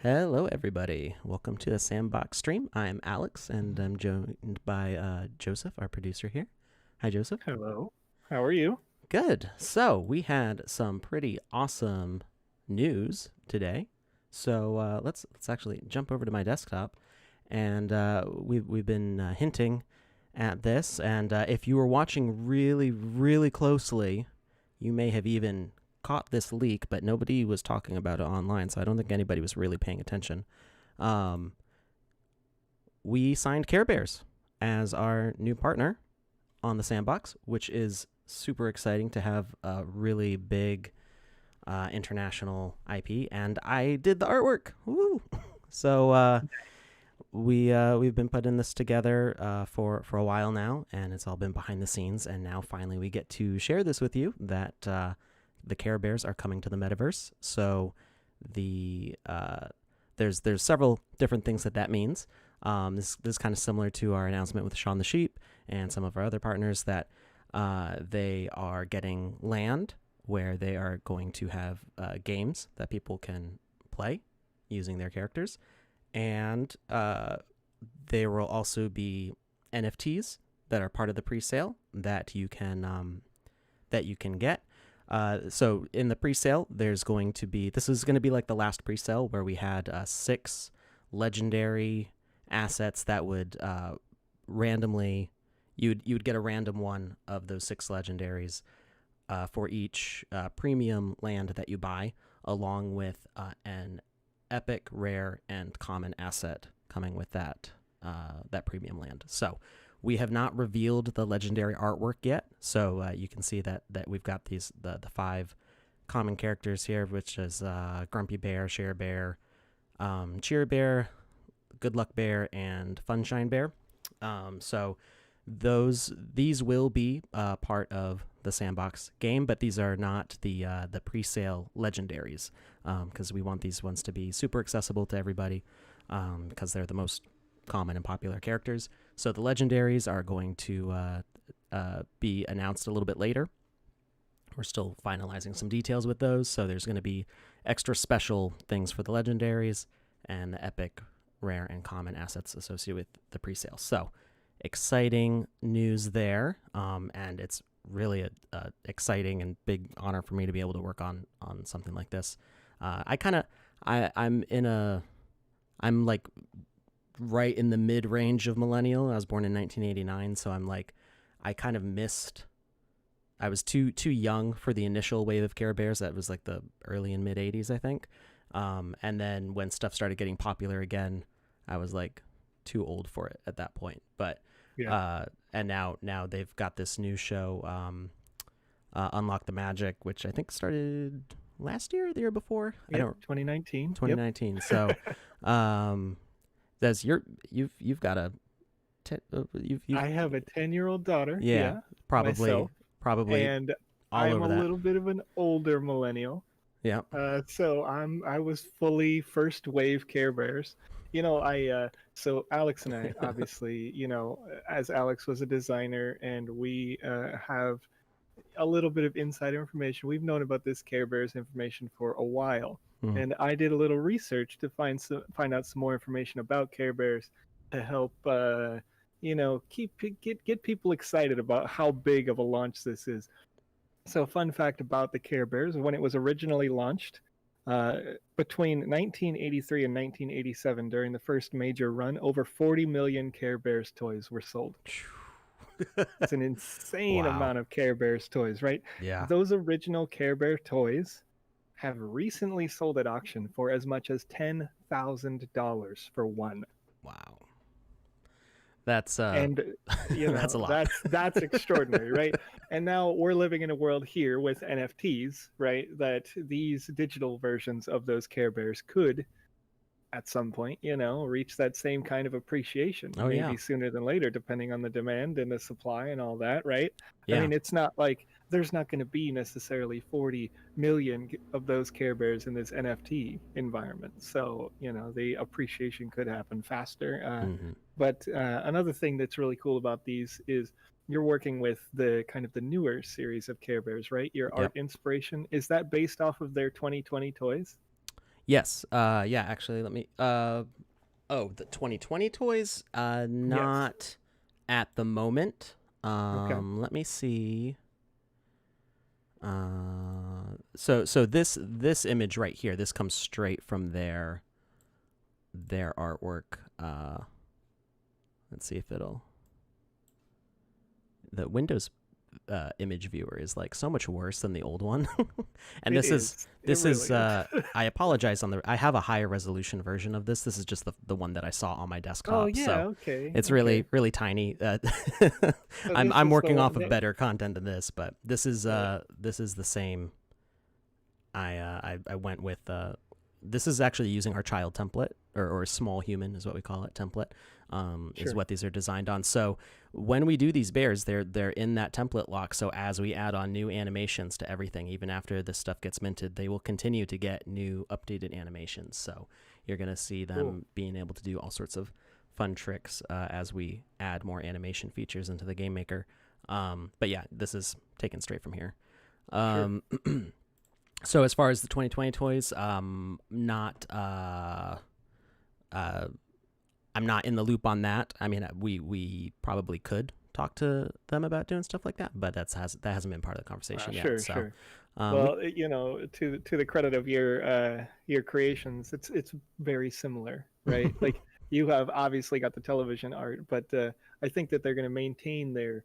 Hello, everybody. Welcome to the Sandbox stream. I'm Alex, and I'm joined by Joseph, our producer here. Hi, Joseph. Hello. How are you? Good. So we had some pretty awesome news today. So let's actually jump over to my desktop, and we've been hinting at this. And if you were watching really closely, you may have even caught this leak, but nobody was talking about it online, so I don't think anybody was really paying attention. Um, we signed Care Bears as our new partner on the Sandbox, which is super exciting to have a really big international IP. And I did the artwork. Woo! So we've been putting this together for a while now, and it's all been behind the scenes. And now finally we get to share this with you that the Care Bears are coming to the metaverse. So the there's several different things that means. This is kind of similar to our announcement with Shaun the Sheep and some of our other partners that they are getting land where they are going to have games that people can play using their characters, and there will also be NFTs that are part of the pre-sale that you can get. So in the pre-sale, there's going to be this is going to be like the last pre-sale where we had 6 legendary assets that would randomly you'd get a random one of those 6 legendaries for each premium land that you buy, along with an epic, rare, and common asset coming with that premium land. So we have not revealed the legendary artwork yet, so you can see that we've got the 5 common characters here, which is Grumpy Bear, Share Bear, Cheer Bear, Good Luck Bear, and Funshine Bear. So these will be part of the Sandbox game, but these are not the pre-sale legendaries, because we want these ones to be super accessible to everybody, because they're the most common and popular characters. So the legendaries are going to be announced a little bit later. We're still finalizing some details with those, so there's going to be extra special things for the legendaries and the epic, rare, and common assets associated with the pre-sale. So exciting news there, and it's really a exciting and big honor for me to be able to work on something like this. I'm like right in the mid range of millennial. I was born in 1989, so I'm like I kind of missed. I was too young for the initial wave of Care Bears. That was like the early and mid 80s, I think. And then when stuff started getting popular again, I was like too old for it at that point. But Yeah. and now they've got this new show, Unlock the Magic, which I think started last year, or the year before. I Yep. don't 2019. Yep. 2019. So does you've got a you've I have a 10-year-old daughter. yeah, Yeah. probably Myself. probably And I all am over a that. little bit of an older millennial. Yeah. I was fully first wave Care Bears. So Alex and I obviously, as Alex was a designer and we have a little bit of insider information. We've known about this Care Bears information for a while, Mm. and I did a little research to find out some more information about Care Bears to help keep get people excited about how big of a launch this is. So, fun fact about the Care Bears: when it was originally launched, uh, between 1983 and 1987, during the first major run, over 40 million Care Bears toys were sold. It's an insane Wow. amount of Care Bears toys, right? Yeah. Those original Care Bear toys have recently sold at auction for as much as $10,000 for one. Wow. That's And that's a lot. that's extraordinary, right? And now we're living in a world here with NFTs, right? That these digital versions of those Care Bears could at some point, reach that same kind of appreciation, Oh yeah. maybe sooner than later, depending on the demand and the supply and all that, right? I Yeah. mean, it's not like there's not going to be necessarily 40 million of those Care Bears in this NFT environment. So, the appreciation could happen faster. Mm-hmm. But another thing that's really cool about these is you're working with the kind of the newer series of Care Bears, right? Your art Yep. inspiration, is that based off of their 2020 toys? Yes. Yeah. Actually, let me. Oh, the 2020 toys. Yes. Not at the moment. Okay. Let me see. So this image right here, this comes straight from their artwork. Let's see if it'll. The Windows image viewer is like so much worse than the old one, and It this is is. It this is. really is. I apologize on the. I have a higher resolution version of this. This is just the one that I saw on my Oh desktop, yeah. so Okay. it's Okay. really tiny. So I'm this I'm is the working off one of that. better content than this, but this is Right. the same. I went with this is actually using our child template or small human is what we call it template, is Sure. what these are designed on. So when we do these bears, they're in that template lock. So as we add on new animations to everything, even after this stuff gets minted, they will continue to get new updated animations. So you're gonna see Cool. them being able to do all sorts of fun tricks as we add more animation features into the game maker. But yeah, this is taken straight from here. Sure. Um, So as far as the 2020 toys, not uh, I'm not in the loop on that. I mean, we probably could talk to them about doing stuff like that, but that hasn't been part of the conversation yet. Sure. So Sure. we Well, to the credit of your creations, it's very similar, right? Like you have obviously got the television art, but I think that they're going to maintain their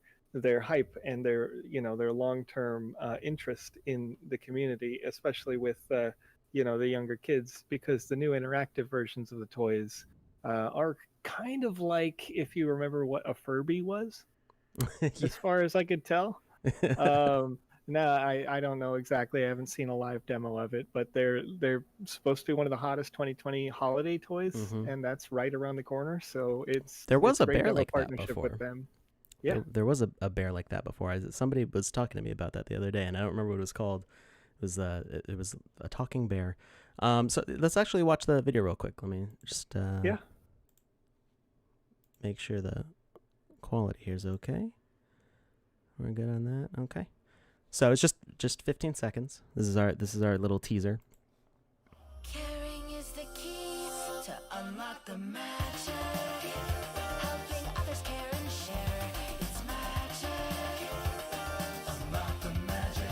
hype and their long-term interest in the community, especially with the younger kids, because the new interactive versions of the toys are kind of like, if you remember what a Furby was, yeah. as far as I could tell. Um, no, I don't know exactly. I haven't seen a live demo of it, but they're supposed to be one of the hottest 2020 holiday toys, hmm and that's right around the corner. So it's There was it's a great to bear have a like that partnership with before. them. Yeah. There was a bear like that before. Somebody was talking to me about that the other day, and I don't remember what it was called. It was a talking bear. So let's actually watch the video real quick. Let me just Yeah. make sure the quality here is okay. We're good on that. Okay. So it's just 15 seconds. This is our little teaser. Caring is the key to unlock the magic. Helping others care and share. It's magic. Unlock the magic.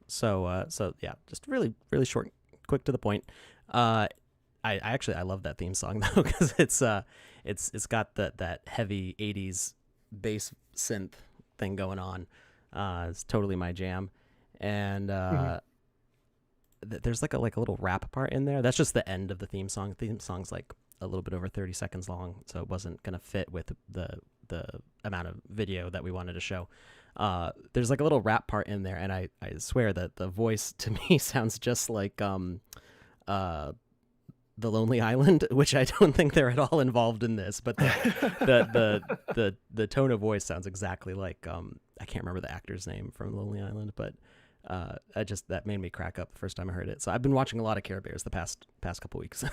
So yeah, just really short, quick to the point. I love that theme song though because it's got that heavy 80s bass synth thing going on. It's totally my jam, and Mhm. there's like a little rap part in there. That's just the end of the theme song. The theme song's like a little bit over 30 seconds long, so it wasn't gonna fit with the amount of video that we wanted to show. There's like a little rap part in there, and I swear that the voice to me sounds just like the Lonely Island, which I don't think they're at all involved in this, but the tone of voice sounds exactly like I can't remember the actor's name from Lonely Island, but that made me crack up the first time I heard it. So I've been watching a lot of Care Bears the past couple weeks.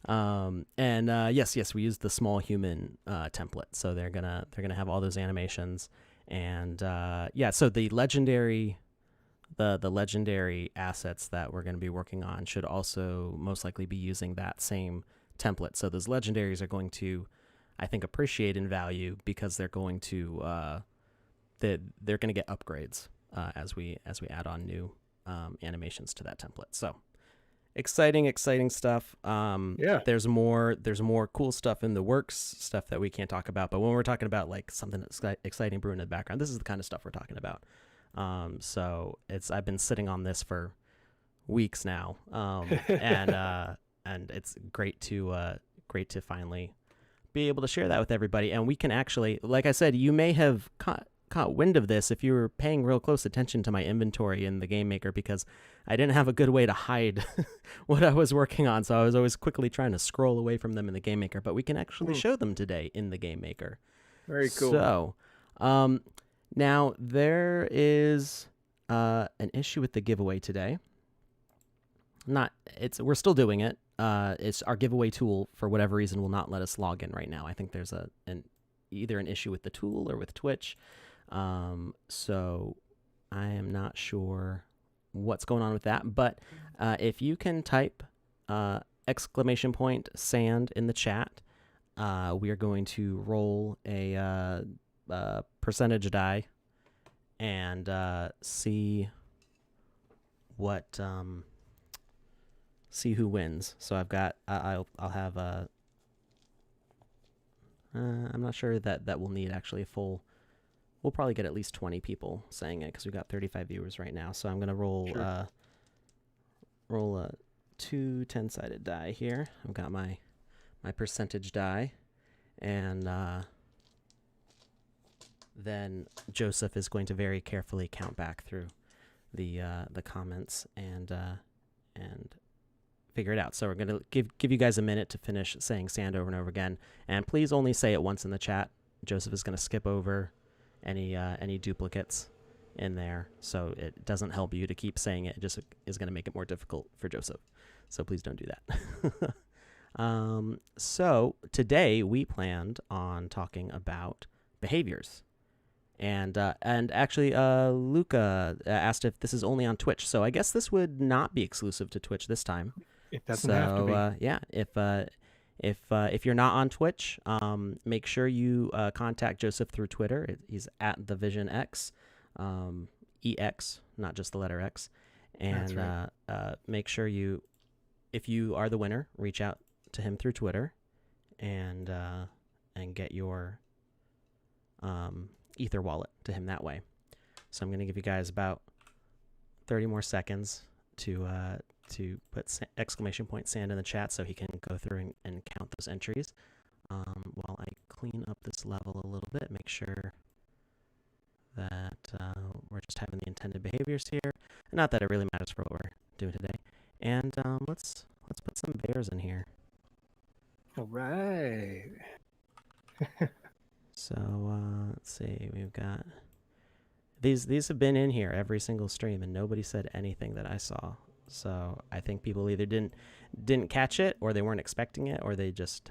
And yes, we used the small human template, so they're gonna have all those animations, and yeah, so the legendary assets that we're going to be working on should also most likely be using that same template. So those legendaries are going to, I think, appreciate in value because they're going to they're going to get upgrades as we add on new animations to that template. So exciting stuff. Yeah. There's more cool stuff in the works, stuff that we can't talk about. But when we're talking about like something that's exciting brewing in the background, this is the kind of stuff we're talking about. So I've been sitting on this for weeks now, and it's great to finally be able to share that with everybody. And we can actually, like I said, you may have caught wind of this if you were paying real close attention to my inventory in the game maker, because I didn't have a good way to hide what I was working on, so I was always quickly trying to scroll away from them in the game maker. But we can actually show them today in the game maker. Very cool. So, now there is an issue with the giveaway today. We're still doing it. It's our giveaway tool for whatever reason will not let us log in right now. I think there's either an issue with the tool or with Twitch. So I am not sure what's going on with that. But if you can type !sand in the chat, we are going to roll a percentage die and see what see who wins. So I've got I'll have I'm not sure that we'll need actually a full. We'll probably get at least 20 people saying it because we've got 35 viewers right now. So I'm gonna roll roll 2 10-sided die here. I've got my percentage die, and then Joseph is going to very carefully count back through the comments and figure it out. So we're gonna give you guys a minute to finish saying sand over and over again, and please only say it once in the chat. Joseph is gonna skip over any duplicates in there, so it doesn't help you to keep saying it. It just is gonna make it more difficult for Joseph. So please don't do that. So today we planned on talking about behaviors. And actually, Luca asked if this is only on Twitch. So I guess this would not be exclusive to Twitch this time. It doesn't have to be. Yeah, if you're not on Twitch, make sure you contact Joseph through Twitter. He's at the Vision X, EX, not just the letter X. And That's make sure you, if you are the winner, reach out to him through Twitter, and get your Ether wallet to him that way. So I'm going to give you guys about 30 more seconds to put !sand in the chat so he can go through and count those entries. While I clean up this level a little bit, make sure that we're just having the intended behaviors here. Not that it really matters for what we're doing today. And let's put some bears in here. All right. So let's see, we've got these have been in here every single stream, and nobody said anything that I saw. So I think people either didn't catch it, or they weren't expecting it, or they just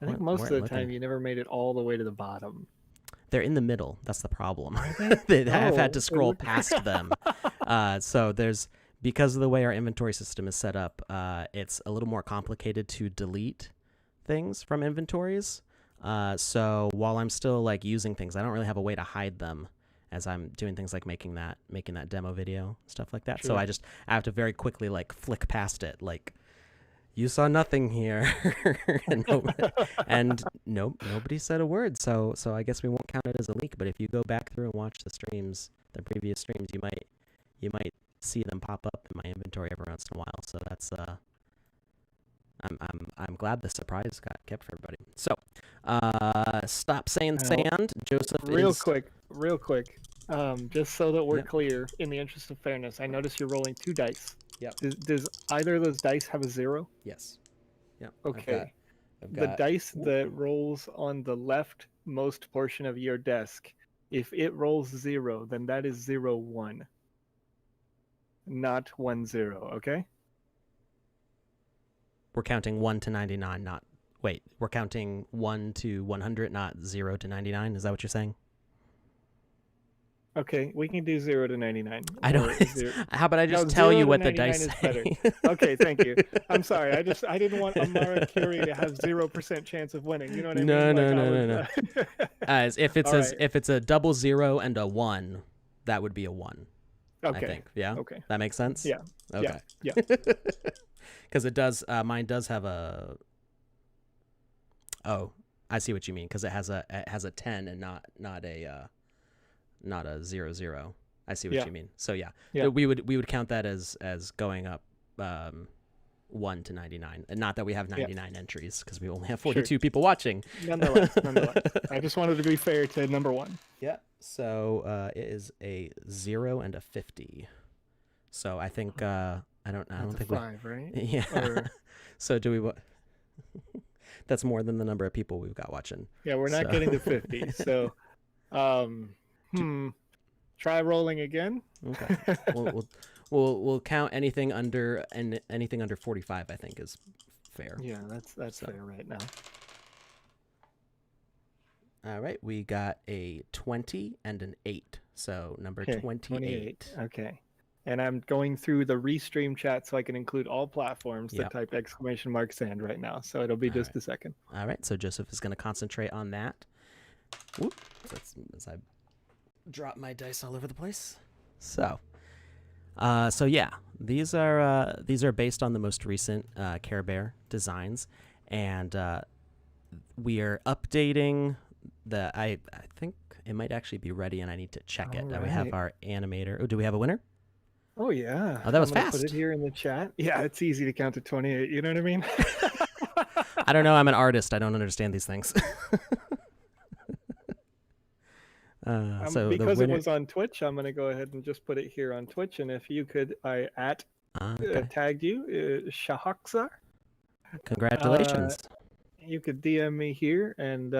I think most of the time you never made it all the way to the bottom. They're in the middle. That's the problem. I've had to scroll past them. So because of the way our inventory system is set up, it's a little more complicated to delete things from inventories. So while I'm still like using things, I don't really have a way to hide them as I'm doing things like making that demo video, stuff like that. Sure. So I have to very quickly like flick past it, like, you saw nothing here. and nobody said a word. So I guess we won't count it as a leak. But if you go back through and watch the previous streams, you might see them pop up in my inventory every once in a while. So that's I'm glad the surprise got kept for everybody. So stop saying sand. Joseph real is quick, just so that we're clear, in the interest of fairness, I notice you're rolling 2 dice. Yep. Does either of those dice have a 0? Yes. Yep. Okay. I've The got dice that rolls on the leftmost portion of your desk, if it rolls 0, then that is 0, 1. Not 1, 0, okay? We're counting 1 to 99, not... Wait, we're counting 1 to 100, not 0 to 99? Is that what you're saying? Okay, we can do 0 to 99. I don't... How about I just tell you what the dice say? Okay, thank you. I'm sorry. I didn't want Amara Curie to have 0% chance of winning. You know what I mean? No. As if it's a double 0 and a 1, that would be a 1. Okay. I think. Yeah. Okay. That makes sense? Yeah. Okay. Yeah. Because it does. Mine does have a. Oh, I see what you mean. Because it has a 10 and not a 0, 0. I see what you mean. So yeah. We would count that as going up 1 to 99, and not that we have 99 entries because we only have 42 people watching. Nonetheless, I just wanted to be fair to number 1. Yeah. So it is a 0 and a 50. So I think I don't think 5, right? Yeah. Or... So do we? That's more than the number of people we've got watching. Yeah, we're not getting to 50. So, try rolling again. Okay. We'll count anything under 45. I think is fair. Yeah, that's fair right now. All right, we got a 20 and an 8. So number 28. Okay. And I'm going through the restream chat so I can include all platforms Yep. that type !sand right now. So it'll be All just right. a second. All right, so Joseph is going to concentrate on that. Whoop, as I drop my dice all over the place. So yeah, these are based on the most recent Care Bear designs, and we are updating the. I think it might actually be ready, and I need to check it. All We have right. our animator. Oh, do we have a winner? Oh yeah. Oh, that was I'm gonna fast. put it here in the chat. Yeah, it's easy to count to 28. You know what I mean? I don't know. I'm an artist. I don't understand these things. So the because it winner. was on Twitch, I'm gonna go ahead and just put it here on Twitch. And if you could, I Okay. tagged you, Shahaksa. Congratulations. You could DM me here and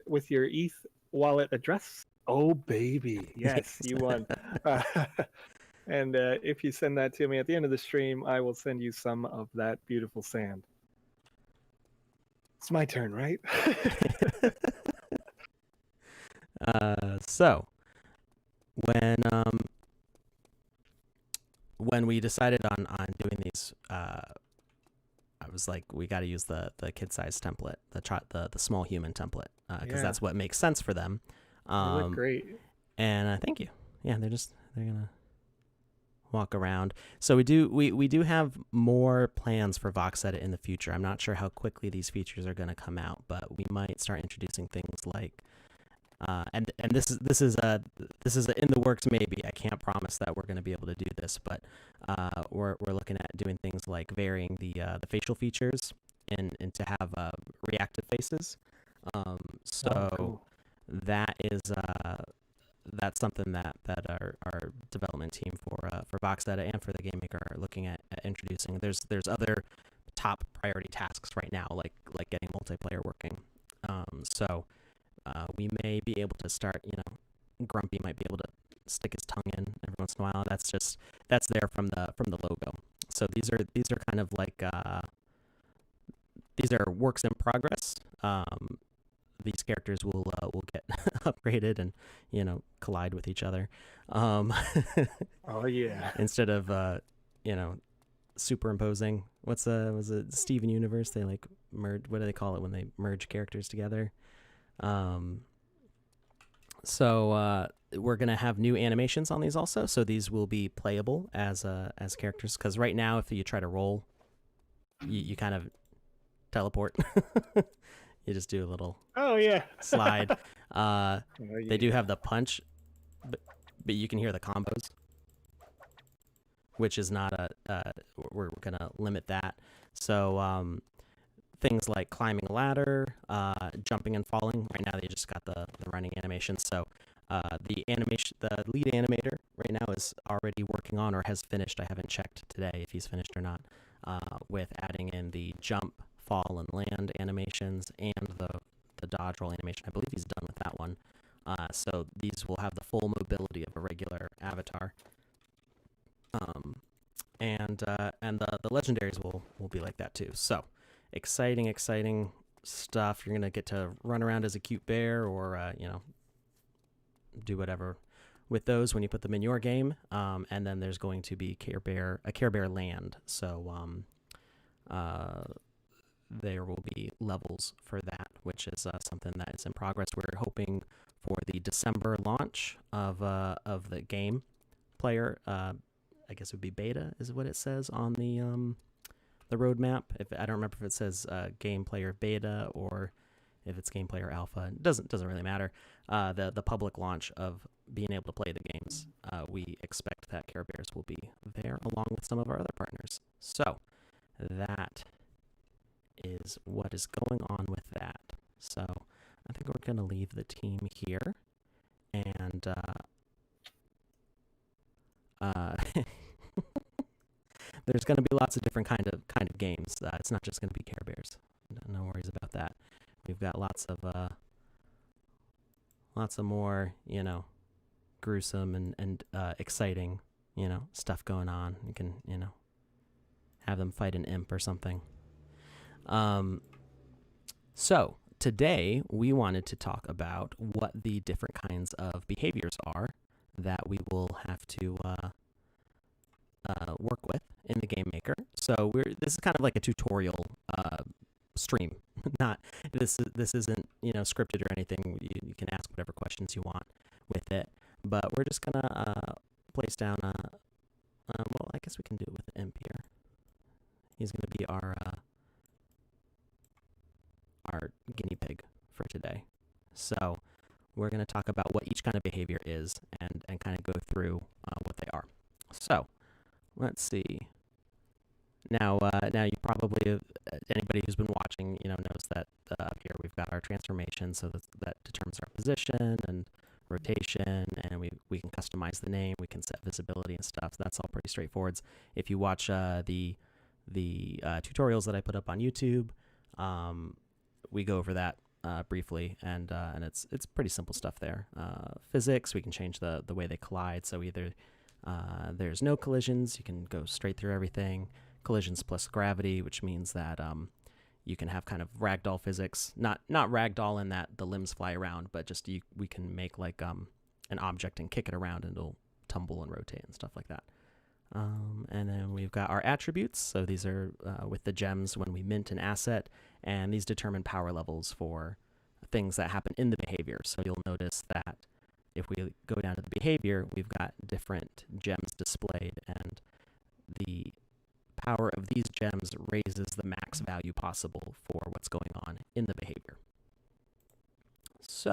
with your ETH wallet address. Oh baby, yes, you won. And if you send that to me at the end of the stream, I will send you some of that beautiful sand. It's my turn, right? So when we decided on doing these, I was like, we got to use the kid size template, the small human template, because that's what makes sense for them. They look great. And thank you. Yeah, they're gonna walk around. So we do have more plans for Vox Edit in the future. I'm not sure how quickly these features are going to come out, but we might start introducing things like and this is in the works. Maybe I can't promise that we're going to be able to do this, but we're looking at doing things like varying the facial features and to have reactive faces. So cool. that is that's something that our development team for VoxData and for the Game Maker are looking at introducing. There's other top priority tasks right now, like getting multiplayer working. So we may be able to start. Grumpy might be able to stick his tongue in every once in a while. That's there from the logo. So these are kind of like these are works in progress. These characters will get upgraded and collide with each other. Oh yeah. Instead of superimposing. Was it Steven Universe? They like merge. What do they call it when they merge characters together? So we're gonna have new animations on these also. So these will be playable as characters. Because right now, if you try to roll, you kind of teleport. You just do a little slide. They do have the punch, but you can hear the combos, which is not we're gonna limit that. So things like climbing a ladder, jumping and falling. Right now they just got the running animation. So the lead animator right now is already working on or has finished. I haven't checked today if he's finished or not. With adding in the jump, fall, and land animations and the dodge roll animation. I believe he's done with that one. So these will have the full mobility of a regular avatar. And the legendaries will be like that too. So exciting stuff. You're gonna get to run around as a cute bear, or do whatever with those when you put them in your game. And then there's going to be a Care Bear land. So there will be levels for that, which is something that is in progress. We're hoping for the December launch of the game player. I guess it would be beta, is what it says on the roadmap. I don't remember if it says game player beta or if it's game player alpha. It doesn't really matter. The public launch of being able to play the games. We expect that Care Bears will be there along with some of our other partners. So that is what is going on with that. So I think we're going to leave the team here, and there's going to be lots of different kind of games. It's not just going to be Care Bears. No worries about that. We've got lots of more, gruesome and exciting, stuff going on. You can, have them fight an imp or something. So today we wanted to talk about what the different kinds of behaviors are that we will have to work with in the game maker. So this is kind of like a tutorial stream. Not this isn't scripted or anything. You can ask whatever questions you want with it, but we're just gonna place down well, I guess we can do it with Imp here. He's gonna be our guinea pig for today. So we're gonna talk about what each kind of behavior is and kind of go through what they are. So let's see. Now you probably, anybody who's been watching, knows that up here we've got our transformation, so that determines our position and rotation, and we can customize the name, we can set visibility and stuff. So that's all pretty straightforward. If you watch the tutorials that I put up on YouTube, we go over that briefly, and it's pretty simple stuff there. Physics, we can change the way they collide. So either there's no collisions, you can go straight through everything. Collisions plus gravity, which means that you can have kind of ragdoll physics. Not ragdoll in that the limbs fly around, but just we can make like an object and kick it around and it'll tumble and rotate and stuff like that. And then we've got our attributes. So these are with the gems when we mint an asset, and these determine power levels for things that happen in the behavior. So you'll notice that if we go down to the behavior, we've got different gems displayed, and the power of these gems raises the max value possible for what's going on in the behavior. So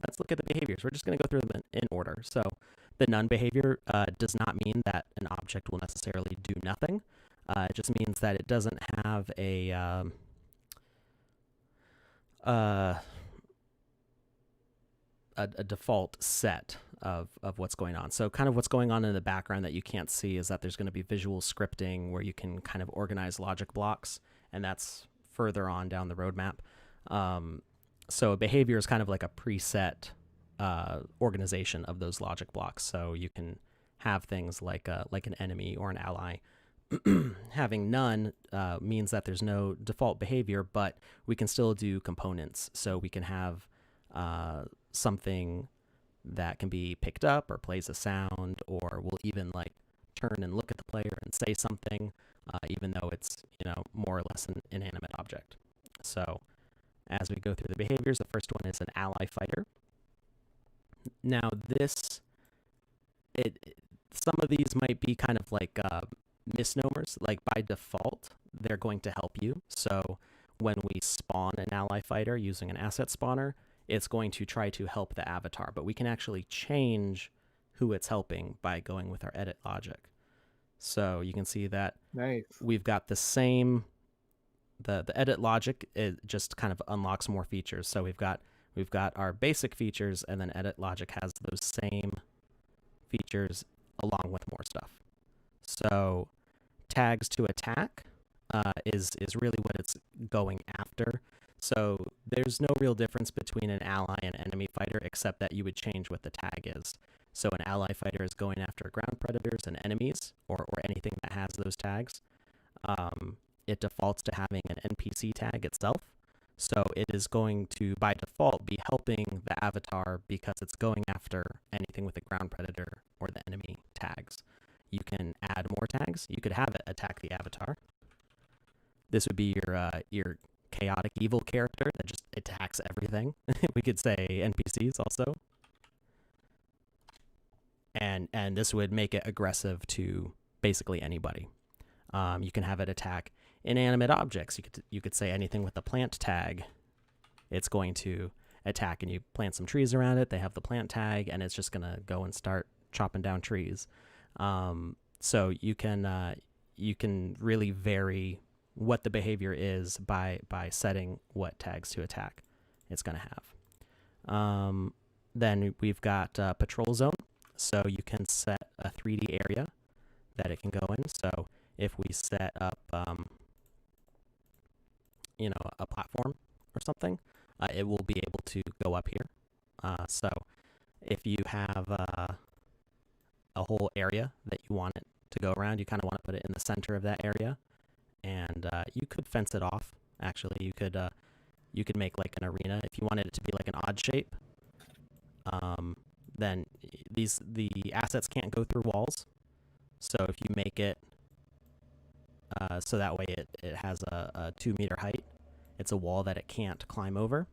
let's look at the behaviors. We're just going to go through them in order. So the none behavior does not mean that an object will necessarily do nothing. It just means that it doesn't have a default set of what's going on. So kind of what's going on in the background that you can't see is that there's going to be visual scripting where you can kind of organize logic blocks, and that's further on down the roadmap. So a behavior is kind of like a preset organization of those logic blocks. So you can have things like an enemy or an ally. Having none means that there's no default behavior, but we can still do components. So we can have something that can be picked up or plays a sound, or will even like turn and look at the player and say something, even though it's more or less an inanimate object. So as we go through the behaviors, the first one is an ally fighter. Now some of these might be kind of like misnomers. Like by default, they're going to help you. So when we spawn an ally fighter using an asset spawner, it's going to try to help the avatar, but we can actually change who it's helping by going with our edit logic. So you can see that we've got the same, the edit logic, it just kind of unlocks more features. So we've got our basic features, and then edit logic has those same features along with more stuff. So tags to attack is really what it's going after. So there's no real difference between an ally and enemy fighter, except that you would change what the tag is. So an ally fighter is going after ground predators and enemies, or anything that has those tags. It defaults to having an NPC tag itself. So it is going to, by default, be helping the avatar because it's going after anything with the ground predator or the enemy tags. You can add more tags. You could have it attack the avatar. This would be your chaotic evil character that just attacks everything. We could say NPCs also. And this would make it aggressive to basically anybody. You can have it attack inanimate objects. You could say anything with the plant tag. It's going to attack, and you plant some trees around it. They have the plant tag, and it's just going to go and start chopping down trees. So you can really vary what the behavior is by setting what tags to attack it's going to have. Then we've got patrol zone. So you can set a 3D area that it can go in. So if we set up, a platform or something, it will be able to go up here. So if you have a whole area that you want it to go around, you kind of want to put it in the center of that area. And you could fence it off. Actually, you could make like an arena if you wanted it to be like an odd shape. Then the assets can't go through walls, So if you make it so that way it has a 2 meter height, it's a wall that it can't climb over.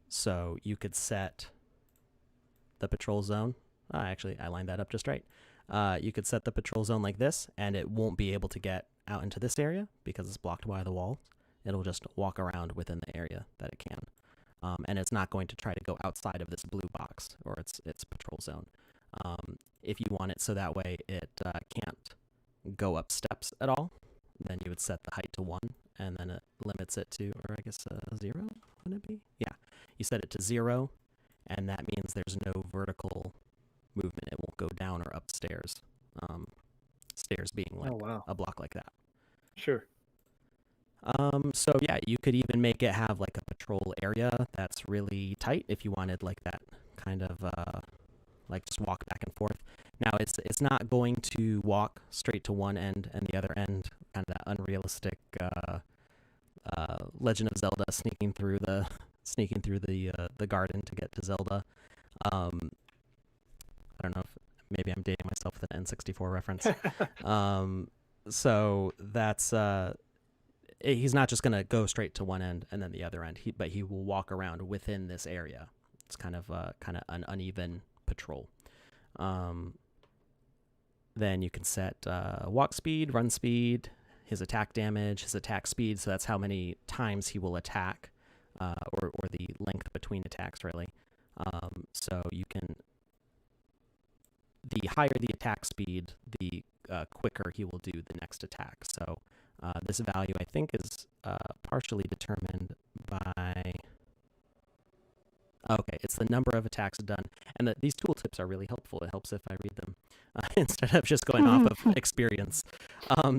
So you could set the patrol zone. Actually, I lined that up just right. You could set the patrol zone like this, and it won't be able to get out into this area because it's blocked by the walls. It'll just walk around within the area that it can. And it's not going to try to go outside of this blue box or its patrol zone. If you want it so that way it can't go up steps at all, then you would set the height to 1, and then it limits it to, or I guess 0, would it be? Yeah, you set it to 0, and that means there's no vertical movement. It won't go down or upstairs. Stairs being like a block like that. Sure. So yeah, you could even make it have like a patrol area that's really tight if you wanted like that kind of like just walk back and forth. Now it's not going to walk straight to one end and the other end, kind of that unrealistic Legend of Zelda sneaking through the garden to get to Zelda. I don't know if maybe I'm dating myself with an N64 reference. So that's he's not just gonna go straight to one end and then the other end. But he will walk around within this area. It's kind of an uneven patrol. Then you can set walk speed, run speed, his attack damage, his attack speed. So that's how many times he will attack, or the length between attacks, really. So you can, the higher the attack speed, the quicker he will do the next attack. So this value, I think, is partially determined by... Okay, it's the number of attacks done. And these tooltips are really helpful. It helps if I read them instead of just going off of experience.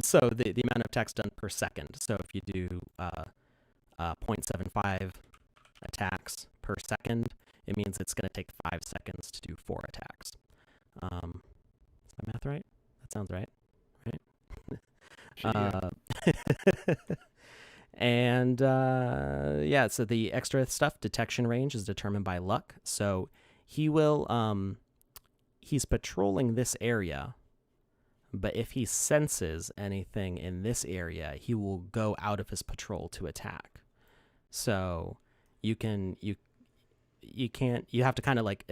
So the amount of attacks done per second. So if you do 0.75 attacks per second, it means it's going to take 5 seconds to do 4 attacks. Is my math right? That sounds right. And yeah, so the extra stuff, detection range, is determined by luck. So he will he's patrolling this area, but if he senses anything in this area, he will go out of his patrol to attack. So you have to kind of like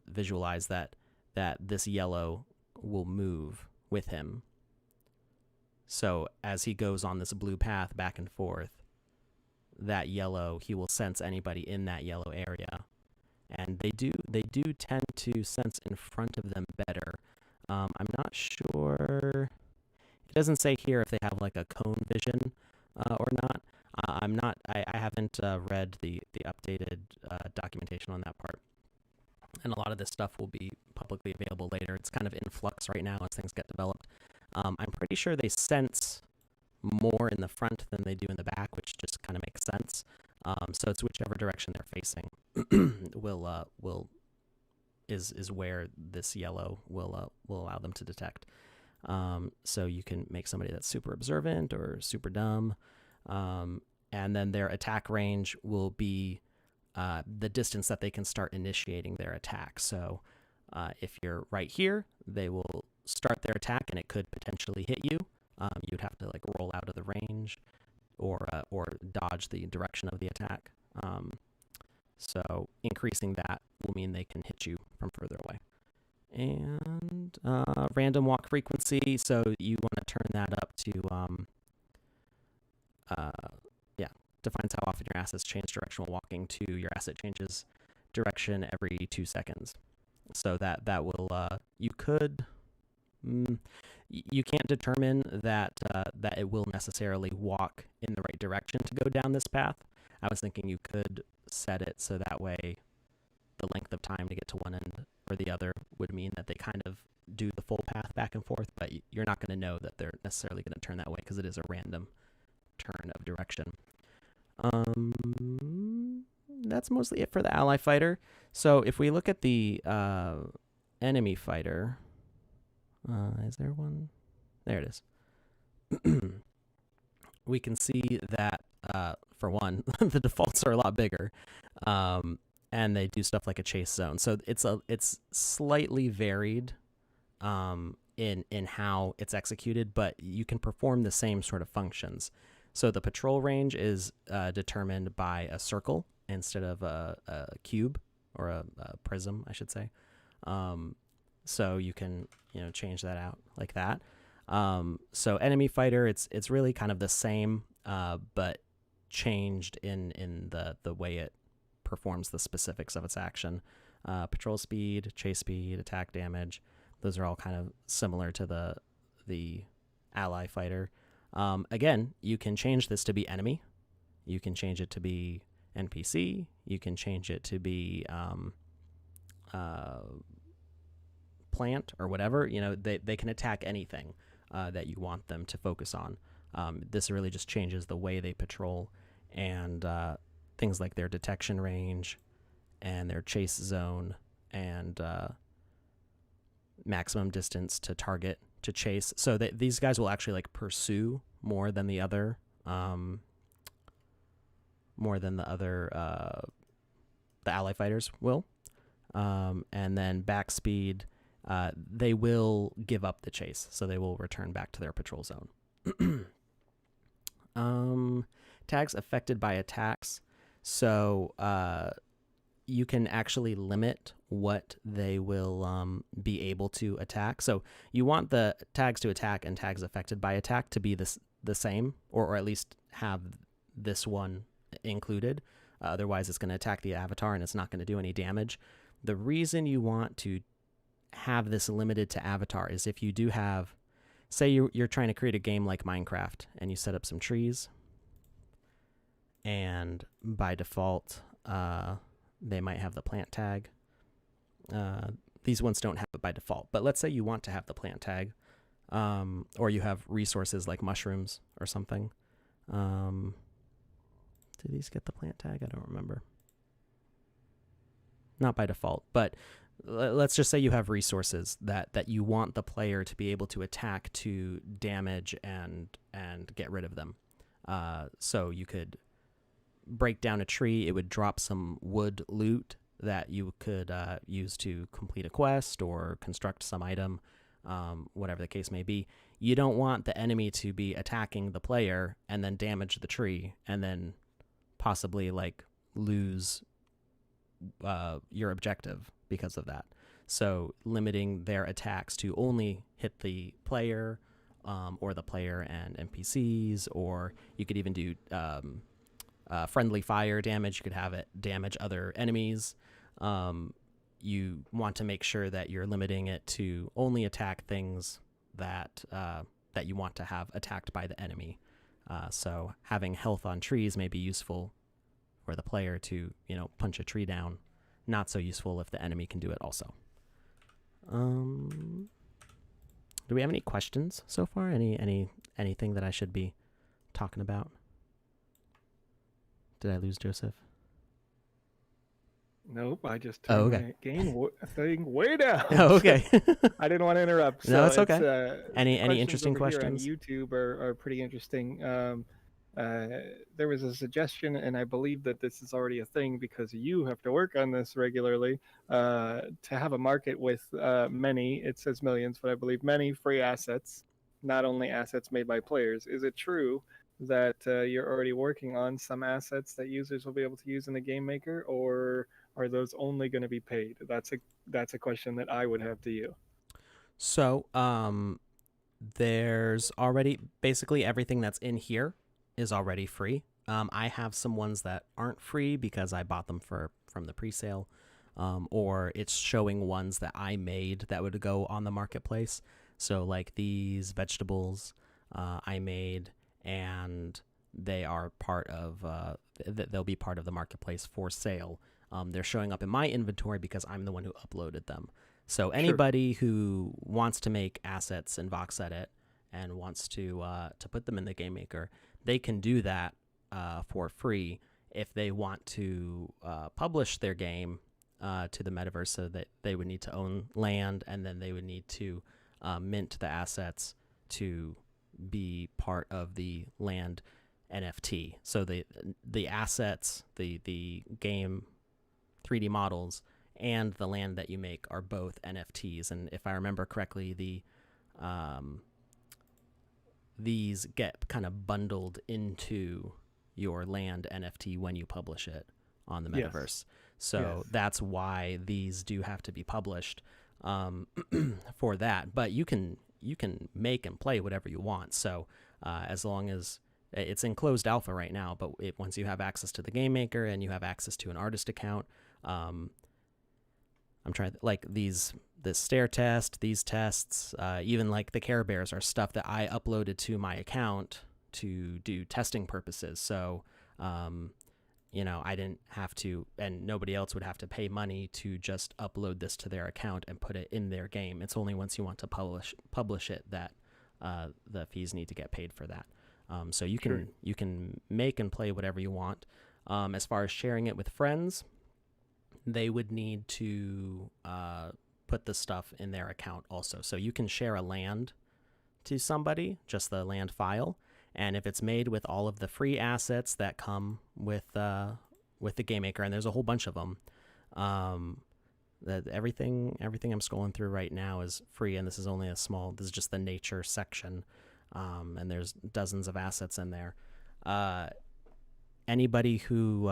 visualize that this yellow will move with him. So as he goes on this blue path back and forth, that yellow, he will sense anybody in that yellow area. And they do tend to sense in front of them better. I'm not sure. It doesn't say here if they have like a cone vision or not. I haven't read the updated documentation on that part. And a lot of this stuff will be publicly available later. It's kind of in flux right now as things get developed. I'm pretty sure they sense more in the front than they do in the back, which just kind of makes sense. So it's whichever direction they're facing is where this yellow will allow them to detect. So you can make somebody that's super observant or super dumb, and then their attack range will be the distance that they can start initiating their attack. So if you're right here, they will start their attack and it could potentially hit you. You'd have to like roll out of the range or dodge the direction of the attack. So increasing that will mean they can hit you from further away. And random walk frequency, so you want to turn that up to defines how often your assets change direction while walking to your asset changes direction every 2 seconds. So that will you could you can't determine that it will necessarily walk in the right direction to go down this path. I was thinking you could set it so that way the length of time to get to one end or the other would mean that they kind of do the full path back and forth, but you're not going to know that they're necessarily going to turn that way because it is a random turn of direction. That's mostly it for the ally fighter. So if we look at the enemy fighter, is there one? There it is. We can see that, for one, the defaults are a lot bigger, and they do stuff like a chase zone. So it's slightly varied in how it's executed, but you can perform the same sort of functions. So the patrol range is determined by a circle instead of a cube, or a prism, I should say. So you can change that out like that. So enemy fighter, it's really kind of the same, but changed in the way it performs the specifics of its action. Patrol speed, chase speed, attack damage, those are all kind of similar to the ally fighter. Again, you can change this to be enemy. You can change it to be NPC. You can change it to be plant or whatever. They can attack anything that you want them to focus on. This really just changes the way they patrol, and things like their detection range and their chase zone and maximum distance to target to chase. So these guys will actually like pursue more than the other the ally fighters will. And then back speed, they will give up the chase, so they will return back to their patrol zone. Tags affected by attacks. So you can actually limit what they will be able to attack. So you want the tags to attack and tags affected by attack to be the same, or at least have this one included. Otherwise, it's going to attack the avatar and it's not going to do any damage. The reason you want to have this limited to avatar is if you do have, say you're trying to create a game like Minecraft and you set up some trees, and by default they might have the plant tag. These ones don't have it by default, but let's say you want to have the plant tag, or you have resources like mushrooms or something. Do these get the plant tag? I don't remember. Not by default, but let's just say you have resources that you want the player to be able to attack to damage and get rid of them. So you could break down a tree. It would drop some wood loot that you could use to complete a quest or construct some item, whatever the case may be. You don't want the enemy to be attacking the player and then damage the tree and then possibly like lose your objective because of that. So limiting their attacks to only hit the player, or the player and NPCs, or you could even do friendly fire damage. You could have it damage other enemies. You want to make sure that you're limiting it to only attack things that you want to have attacked by the enemy. So having health on trees may be useful for the player to, punch a tree down. Not so useful if the enemy can do it also. Do we have any questions so far? Anything that I should be talking about? Did I lose Joseph? Nope, I just turned my game thing way down. Oh, okay. I didn't want to interrupt. No, it's okay. Any questions interesting over questions? here on YouTube are pretty interesting. There was a suggestion, and I believe that this is already a thing because you have to work on this regularly, to have a market with many, it says millions, but I believe many free assets, not only assets made by players. Is it true that you're already working on some assets that users will be able to use in the game maker, or are those only going to be paid? That's a question that I would have to you. So there's already basically everything that's in here is already free. I have some ones that aren't free because I bought them from the pre-sale, or it's showing ones that I made that would go on the marketplace. So like these vegetables I made, and they are part of they'll be part of the marketplace for sale. They're showing up in my inventory because I'm the one who uploaded them. So anybody who wants to make assets in VoxEdit and wants to put them in the game maker, they can do that for free if they want to publish their game to the metaverse. So that they would need to own land, and then they would need to mint the assets to be part of the land NFT. So the assets, the game 3D models, and the land that you make are both NFTs. And if I remember correctly, the these get kind of bundled into your land NFT when you publish it on the Yes. metaverse. So Yes. that's why these do have to be published for that. But you can make and play whatever you want. So as long as it's in closed alpha right now, but once you have access to the game maker and you have access to an artist account, I'm trying like this stair test, these tests, even like the Care Bears are stuff that I uploaded to my account to do testing purposes. So, I didn't have to, and nobody else would have to pay money to just upload this to their account and put it in their game. It's only once you want to publish it that the fees need to get paid for that. So you can make and play whatever you want. As far as sharing it with friends, they would need to put the stuff in their account also. So you can share a land to somebody, just the land file, and if it's made with all of the free assets that come with the game maker, and there's a whole bunch of them, that everything I'm scrolling through right now is free, and this is just the nature section, and there's dozens of assets in there. Anybody who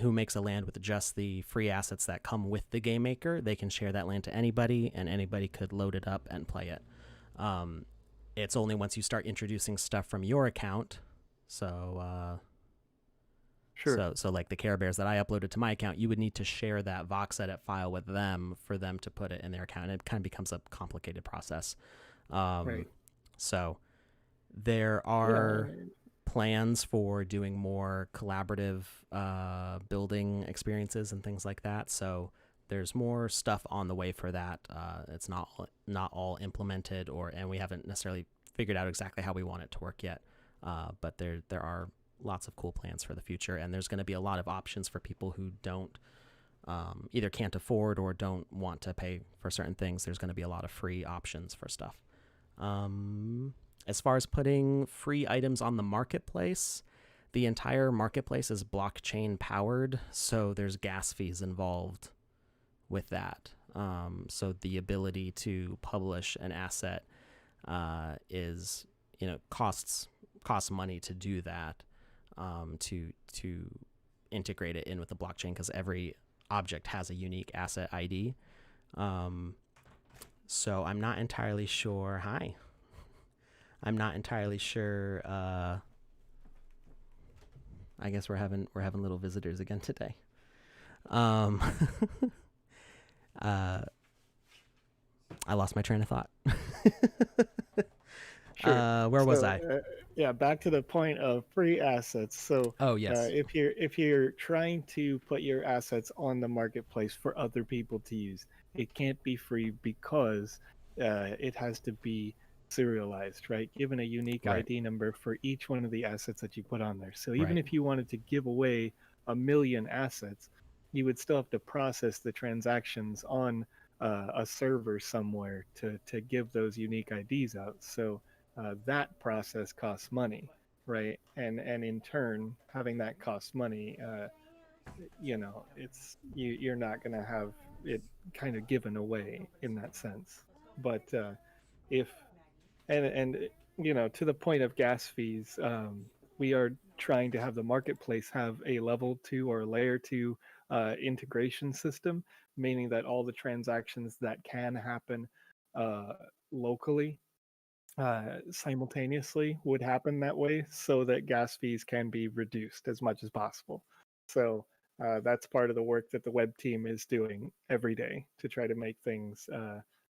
makes a land with just the free assets that come with the game maker, they can share that land to anybody, and anybody could load it up and play it. It's only once you start introducing stuff from your account. So like the Care Bears that I uploaded to my account, you would need to share that vox edit file with them for them to put it in their account. And it kind of becomes a complicated process. Right. So there are plans for doing more collaborative building experiences and things like that. So there's more stuff on the way for that. It's not all implemented, and we haven't necessarily figured out exactly how we want it to work yet. But there are lots of cool plans for the future, and there's going to be a lot of options for people who don't either can't afford or don't want to pay for certain things. There's going to be a lot of free options for stuff. As far as putting free items on the marketplace, the entire marketplace is blockchain powered, so there's gas fees involved with that. So the ability to publish an asset is, costs money to do that, to integrate it in with the blockchain, because every object has a unique asset ID. So I'm not entirely sure. Hi. I'm not entirely sure. I guess we're having little visitors again today. I lost my train of thought. Sure. Where was I? Back to the point of free assets. So, Oh, yes. if you're trying to put your assets on the marketplace for other people to use, it can't be free because it has to be serialized, right? Given a unique Right. ID number for each one of the assets that you put on there. So even Right. if you wanted to give away 1 million assets, you would still have to process the transactions on a server somewhere to give those unique IDs out. So that process costs money, right? And in turn, having that cost money, you're not going to have it kind of given away in that sense. But if and to the point of gas fees, we are trying to have the marketplace have a level 2 or layer 2 integration system, meaning that all the transactions that can happen locally simultaneously would happen that way, so that gas fees can be reduced as much as possible. So that's part of the work that the web team is doing every day to try to make things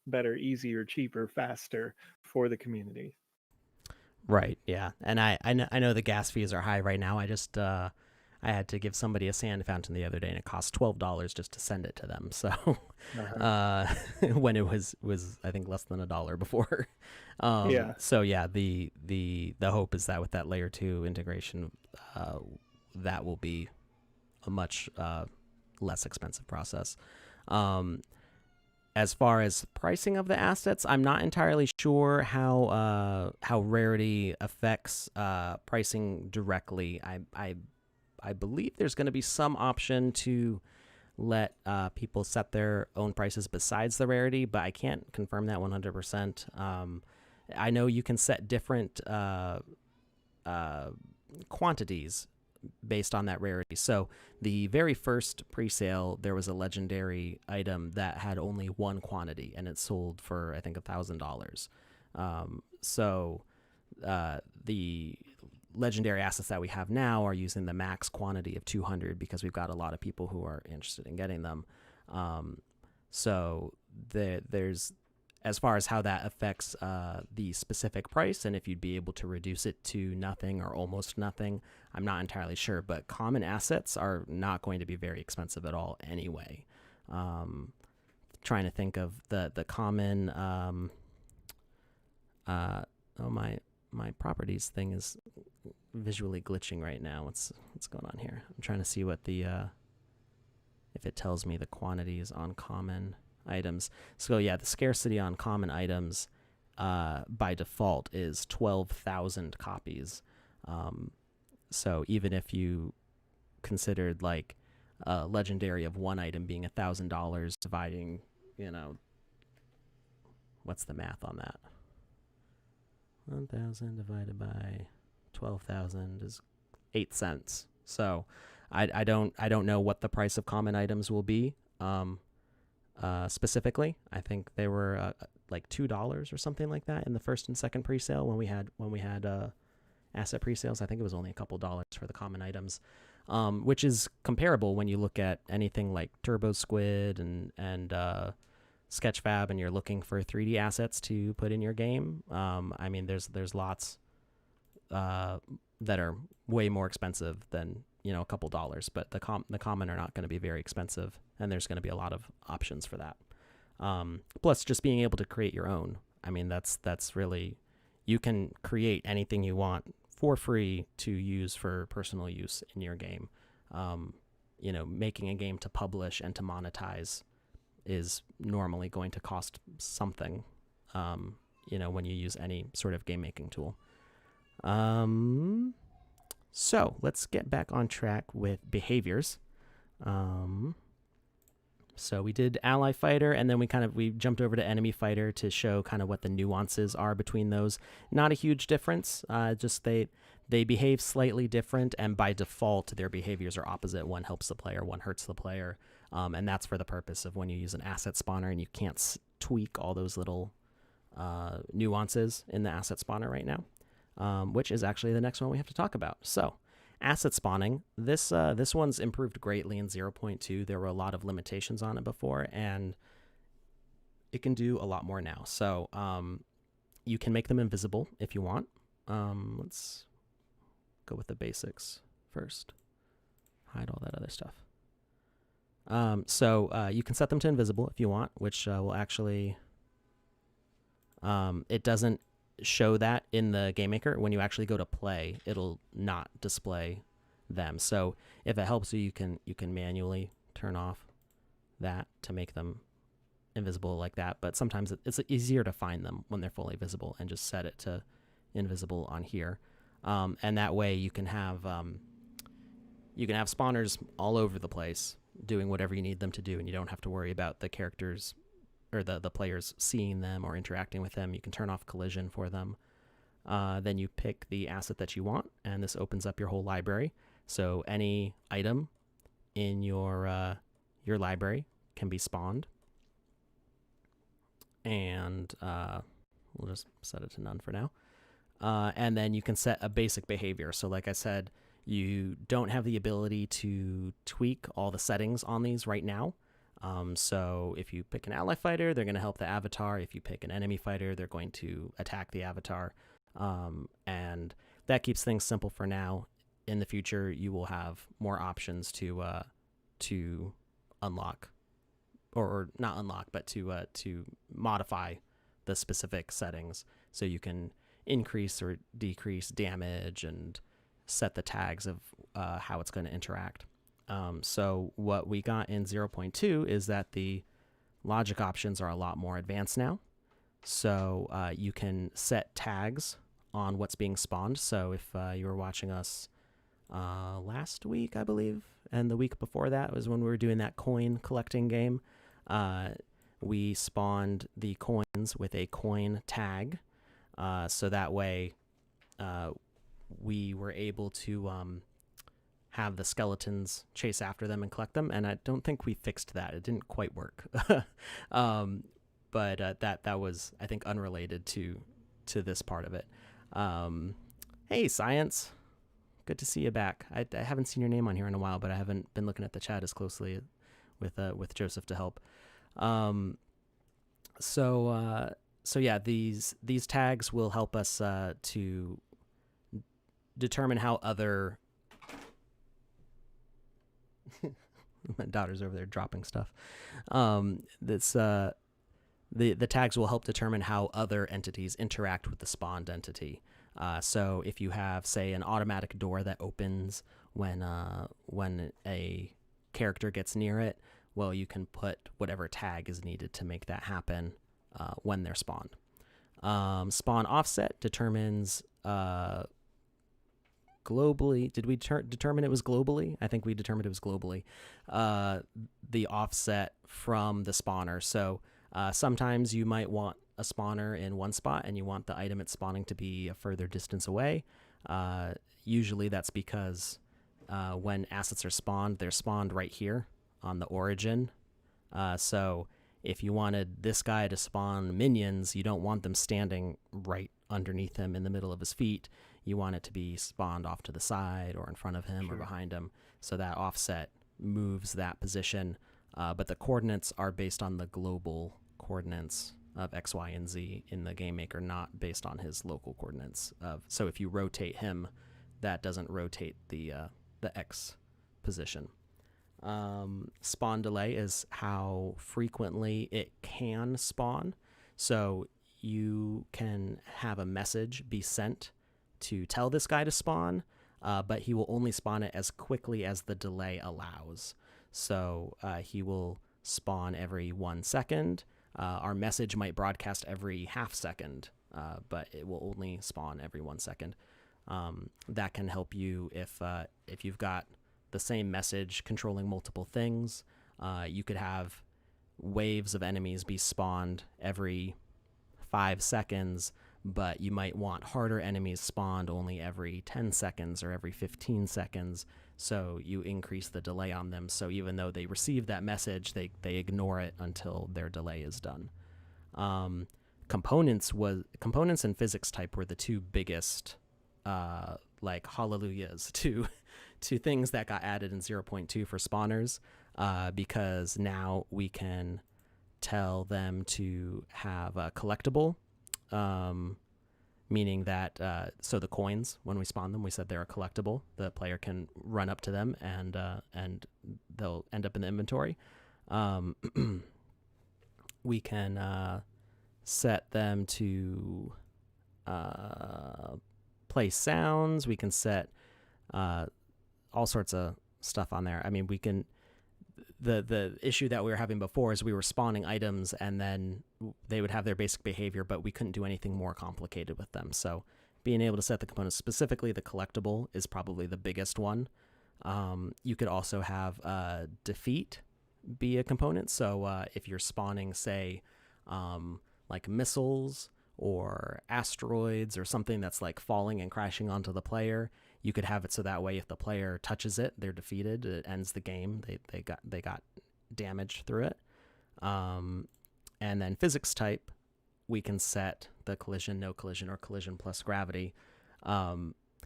better, easier, cheaper, faster for the community. Right. Yeah. And I know the gas fees are high right now. I just I had to give somebody a sand fountain the other day, and it cost $12 just to send it to them. So when it was I think less than $1 before. So yeah, the hope is that with that layer 2 integration, that will be a much less expensive process. As far as pricing of the assets, I'm not entirely sure how rarity affects pricing directly. I believe there's going to be some option to let people set their own prices besides the rarity, but I can't confirm that 100%. I know you can set different quantities based on that rarity. So the very first pre-sale, there was a legendary item that had only one quantity, and it sold for I think $1,000. The legendary assets that we have now are using the max quantity of 200 because we've got a lot of people who are interested in getting them. There's, as far as how that affects the specific price and if you'd be able to reduce it to nothing or almost nothing, I'm not entirely sure. But common assets are not going to be very expensive at all anyway. Trying to think of the common. My properties thing is visually glitching right now. What's going on here? I'm trying to see what the if it tells me the quantities on common items. So yeah, the scarcity on common items by default is 12,000 copies. So even if you considered like a legendary of one item being $1,000 dividing, what's the math on that? 1,000 divided by 12,000 is 8 cents. So I don't know what the price of common items will be specifically. I think they were like $2 or something like that in the first and second pre-sale when we had asset pre-sales. I think it was only a couple dollars for the common items, which is comparable when you look at anything like Turbo Squid and Sketchfab, and you're looking for 3D assets to put in your game. I mean, there's lots that are way more expensive than a couple dollars, but the common are not going to be very expensive, and there's going to be a lot of options for that. Plus, just being able to create your own. I mean, that's really, you can create anything you want for free to use for personal use in your game. Making a game to publish and to monetize is normally going to cost something, when you use any sort of game making tool. So let's get back on track with behaviors. So we did ally fighter, and then we jumped over to enemy fighter to show kind of what the nuances are between those. Not a huge difference, just they behave slightly different, and by default their behaviors are opposite. One helps the player, one hurts the player. And that's for the purpose of when you use an asset spawner and you can't tweak all those little nuances in the asset spawner right now, which is actually the next one we have to talk about. So asset spawning, this one's improved greatly in 0.2. There were a lot of limitations on it before, and it can do a lot more now. So you can make them invisible if you want. Let's go with the basics first. Hide all that other stuff. So you can set them to invisible if you want, which will actually, it doesn't show that in the Game Maker. When you actually go to play, it'll not display them. So if it helps you, you can manually turn off that to make them invisible like that. But sometimes it's easier to find them when they're fully visible and just set it to invisible on here. And that way you can have spawners all over the place doing whatever you need them to do, and you don't have to worry about the characters or the players seeing them or interacting with them. You can turn off collision for them. Then you pick the asset that you want, and this opens up your whole library. So any item in your library can be spawned. And we'll just set it to none for now. And then you can set a basic behavior. So like I said, you don't have the ability to tweak all the settings on these right now. So if you pick an ally fighter, they're going to help the avatar. If you pick an enemy fighter, they're going to attack the avatar. And that keeps things simple for now. In the future, you will have more options to unlock, or not unlock, but to modify the specific settings. So you can increase or decrease damage and set the tags of how it's going to interact. So what we got in 0.2 is that the logic options are a lot more advanced now. So you can set tags on what's being spawned. So if you were watching us last week, I believe, and the week before that was when we were doing that coin collecting game. We spawned the coins with a coin tag, so that way we were able to have the skeletons chase after them and collect them, and I don't think we fixed that. It didn't quite work. But that was, I think, unrelated to this part of it. Hey, Science. Good to see you back. I haven't seen your name on here in a while, but I haven't been looking at the chat as closely with Joseph to help. So yeah, these tags will help us to determine how other my daughter's over there dropping stuff. The tags will help determine how other entities interact with the spawned entity. So if you have, say, an automatic door that opens when a character gets near it, well, you can put whatever tag is needed to make that happen when they're spawned. Spawn offset determines globally. Did we determine it was globally? I think we determined it was globally. The offset from the spawner. So sometimes you might want a spawner in one spot and you want the item it's spawning to be a further distance away. Usually that's because when assets are spawned, they're spawned right here on the origin. So if you wanted this guy to spawn minions, you don't want them standing right underneath him in the middle of his feet. You want it to be spawned off to the side or in front of him or behind him. So that offset moves that position. But the coordinates are based on the global coordinates of X, Y, and Z in the game maker, not based on his local coordinates. So if you rotate him, that doesn't rotate the X position. Spawn delay is how frequently it can spawn. So you can have a message be sent to tell this guy to spawn, but he will only spawn it as quickly as the delay allows. So he will spawn every 1 second. Our message might broadcast every half second, but it will only spawn every 1 second. That can help you if you've got the same message controlling multiple things. You could have waves of enemies be spawned every 5 seconds, but you might want harder enemies spawned only every 10 seconds or every 15 seconds. So you increase the delay on them. So even though they receive that message, they ignore it until their delay is done. Components and physics type were the two biggest hallelujahs to things that got added in 0.2 for spawners, because now we can tell them to have a collectible, meaning that so the coins, when we spawn them, we said they're a collectible. The player can run up to them and they'll end up in the inventory. We can set them to play sounds. We can set all sorts of stuff on there. I mean, we can. The issue that we were having before is we were spawning items and then they would have their basic behavior, but we couldn't do anything more complicated with them. So being able to set the components, specifically the collectible, is probably the biggest one. You could also have defeat be a component. So if you're spawning, say, like missiles or asteroids or something that's like falling and crashing onto the player, you could have it so that way if the player touches it, they're defeated. It ends the game. They got damaged through it. And then physics type, we can set the collision, no collision, or collision plus gravity.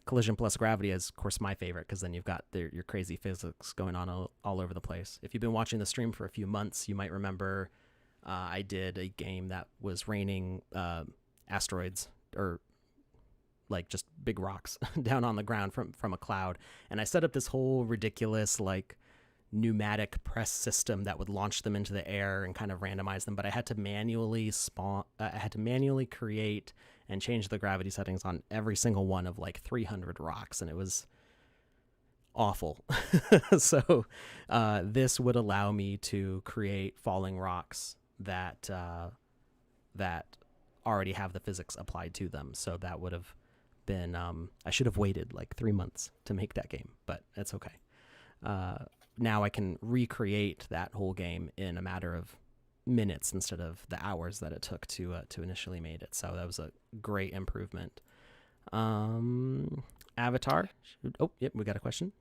Collision plus gravity is, of course, my favorite, because then you've got your crazy physics going on all over the place. If you've been watching the stream for a few months, you might remember I did a game that was raining asteroids, or like just big rocks down on the ground from a cloud. And I set up this whole ridiculous like pneumatic press system that would launch them into the air and kind of randomize them. But I had to manually create and change the gravity settings on every single one of like 300 rocks. And it was awful. So this would allow me to create falling rocks that already have the physics applied to them. So that would have been I should have waited like 3 months to make that game, but it's okay. Now I can recreate that whole game in a matter of minutes instead of the hours that it took to initially made it. So that was a great improvement. Avatar. Oh, yep, we got a question.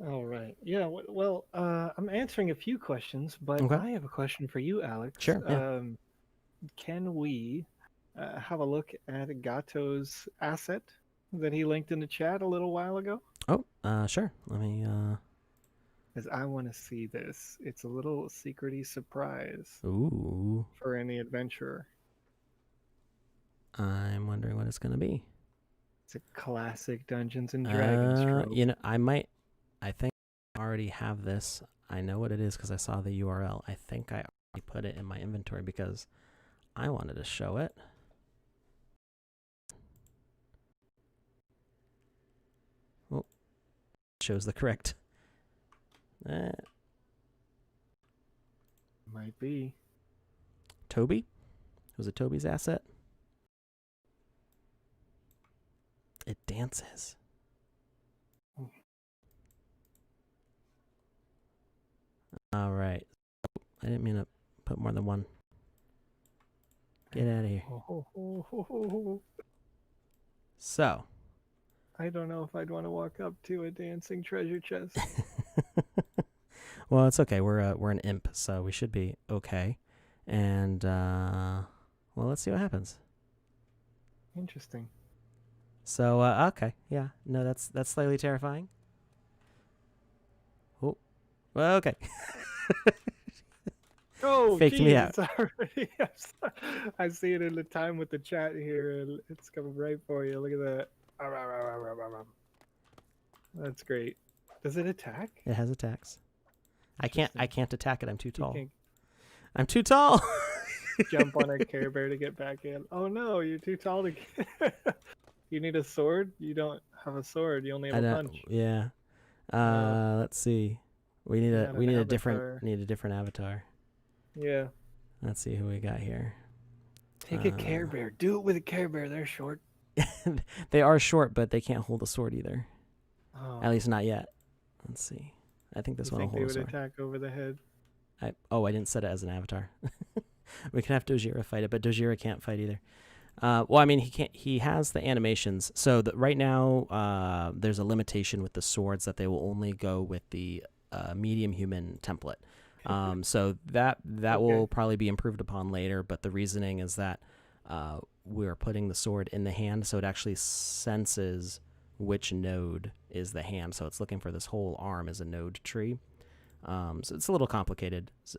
All right. Yeah. Well, I'm answering a few questions, but Okay. I have a question for you, Alex. Sure. Yeah. Can we have a look at Gato's asset that he linked in the chat a little while ago? Oh, sure. Let me. Because I want to see this. It's a little secrety surprise Ooh. for any adventurer. I'm wondering what it's gonna be. It's a classic Dungeons and Dragons trope. You know, I think I already have this. I know what it is because I saw the URL. I think I already put it in my inventory because I wanted to show it. Oh, shows the correct. Might be. Toby? Was it Toby's asset? It dances. All right. I didn't mean to put more than one. Get out of here. So. I don't know if I'd want to walk up to a dancing treasure chest. Well, it's okay. We're an imp, so we should be okay. And well, let's see what happens. Interesting. So okay, yeah, no, that's slightly terrifying. Oh, well, okay. Oh, faked geez, me out. It's already. I see it in the time with the chat here, and it's coming right for you. Look at that. That's great. Does it attack? It has attacks. I can't attack it. I'm too tall. can't I'm too tall. jump on a Care Bear to get back in. Oh no, you're too tall to get. You need a sword? You don't have a sword. You only have a punch. Yeah. Let's see. We need a different avatar. Yeah. Let's see who we got here. Take a Care Bear. Do it with a Care Bear. They're short. They are short, but they can't hold a sword either. Oh. At least not yet. Let's see. I think this one will hold a sword. They would attack over the head. I didn't set it as an avatar. We can have Dojira fight it, but Dojira can't fight either. Well, I mean, he can't. He has the animations. So right now, there's a limitation with the swords that they will only go with the medium human template. So that will probably be improved upon later. But the reasoning is that we're putting the sword in the hand, so it actually senses which node is the hand. So it's looking for this whole arm as a node tree. So it's a little complicated. It's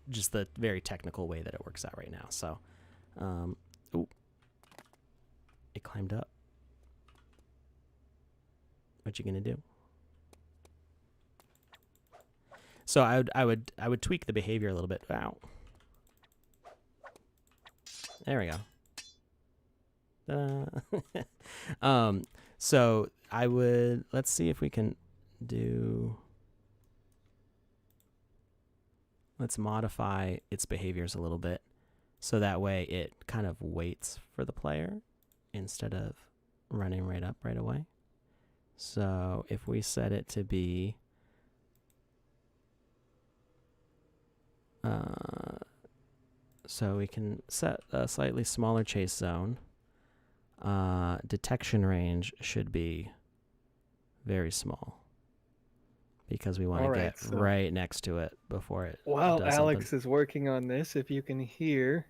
just the very technical way that it works out right now. So, it climbed up. What you gonna do? So I would tweak the behavior a little bit. Wow. There we go. So let's see if we can do. Let's modify its behaviors a little bit so that way it kind of waits for the player instead of running right up right away. So if we set it to be so we can set a slightly smaller chase zone. Detection range should be very small because we want to get right next to it before it While does Alex something. is working on this, if you can hear,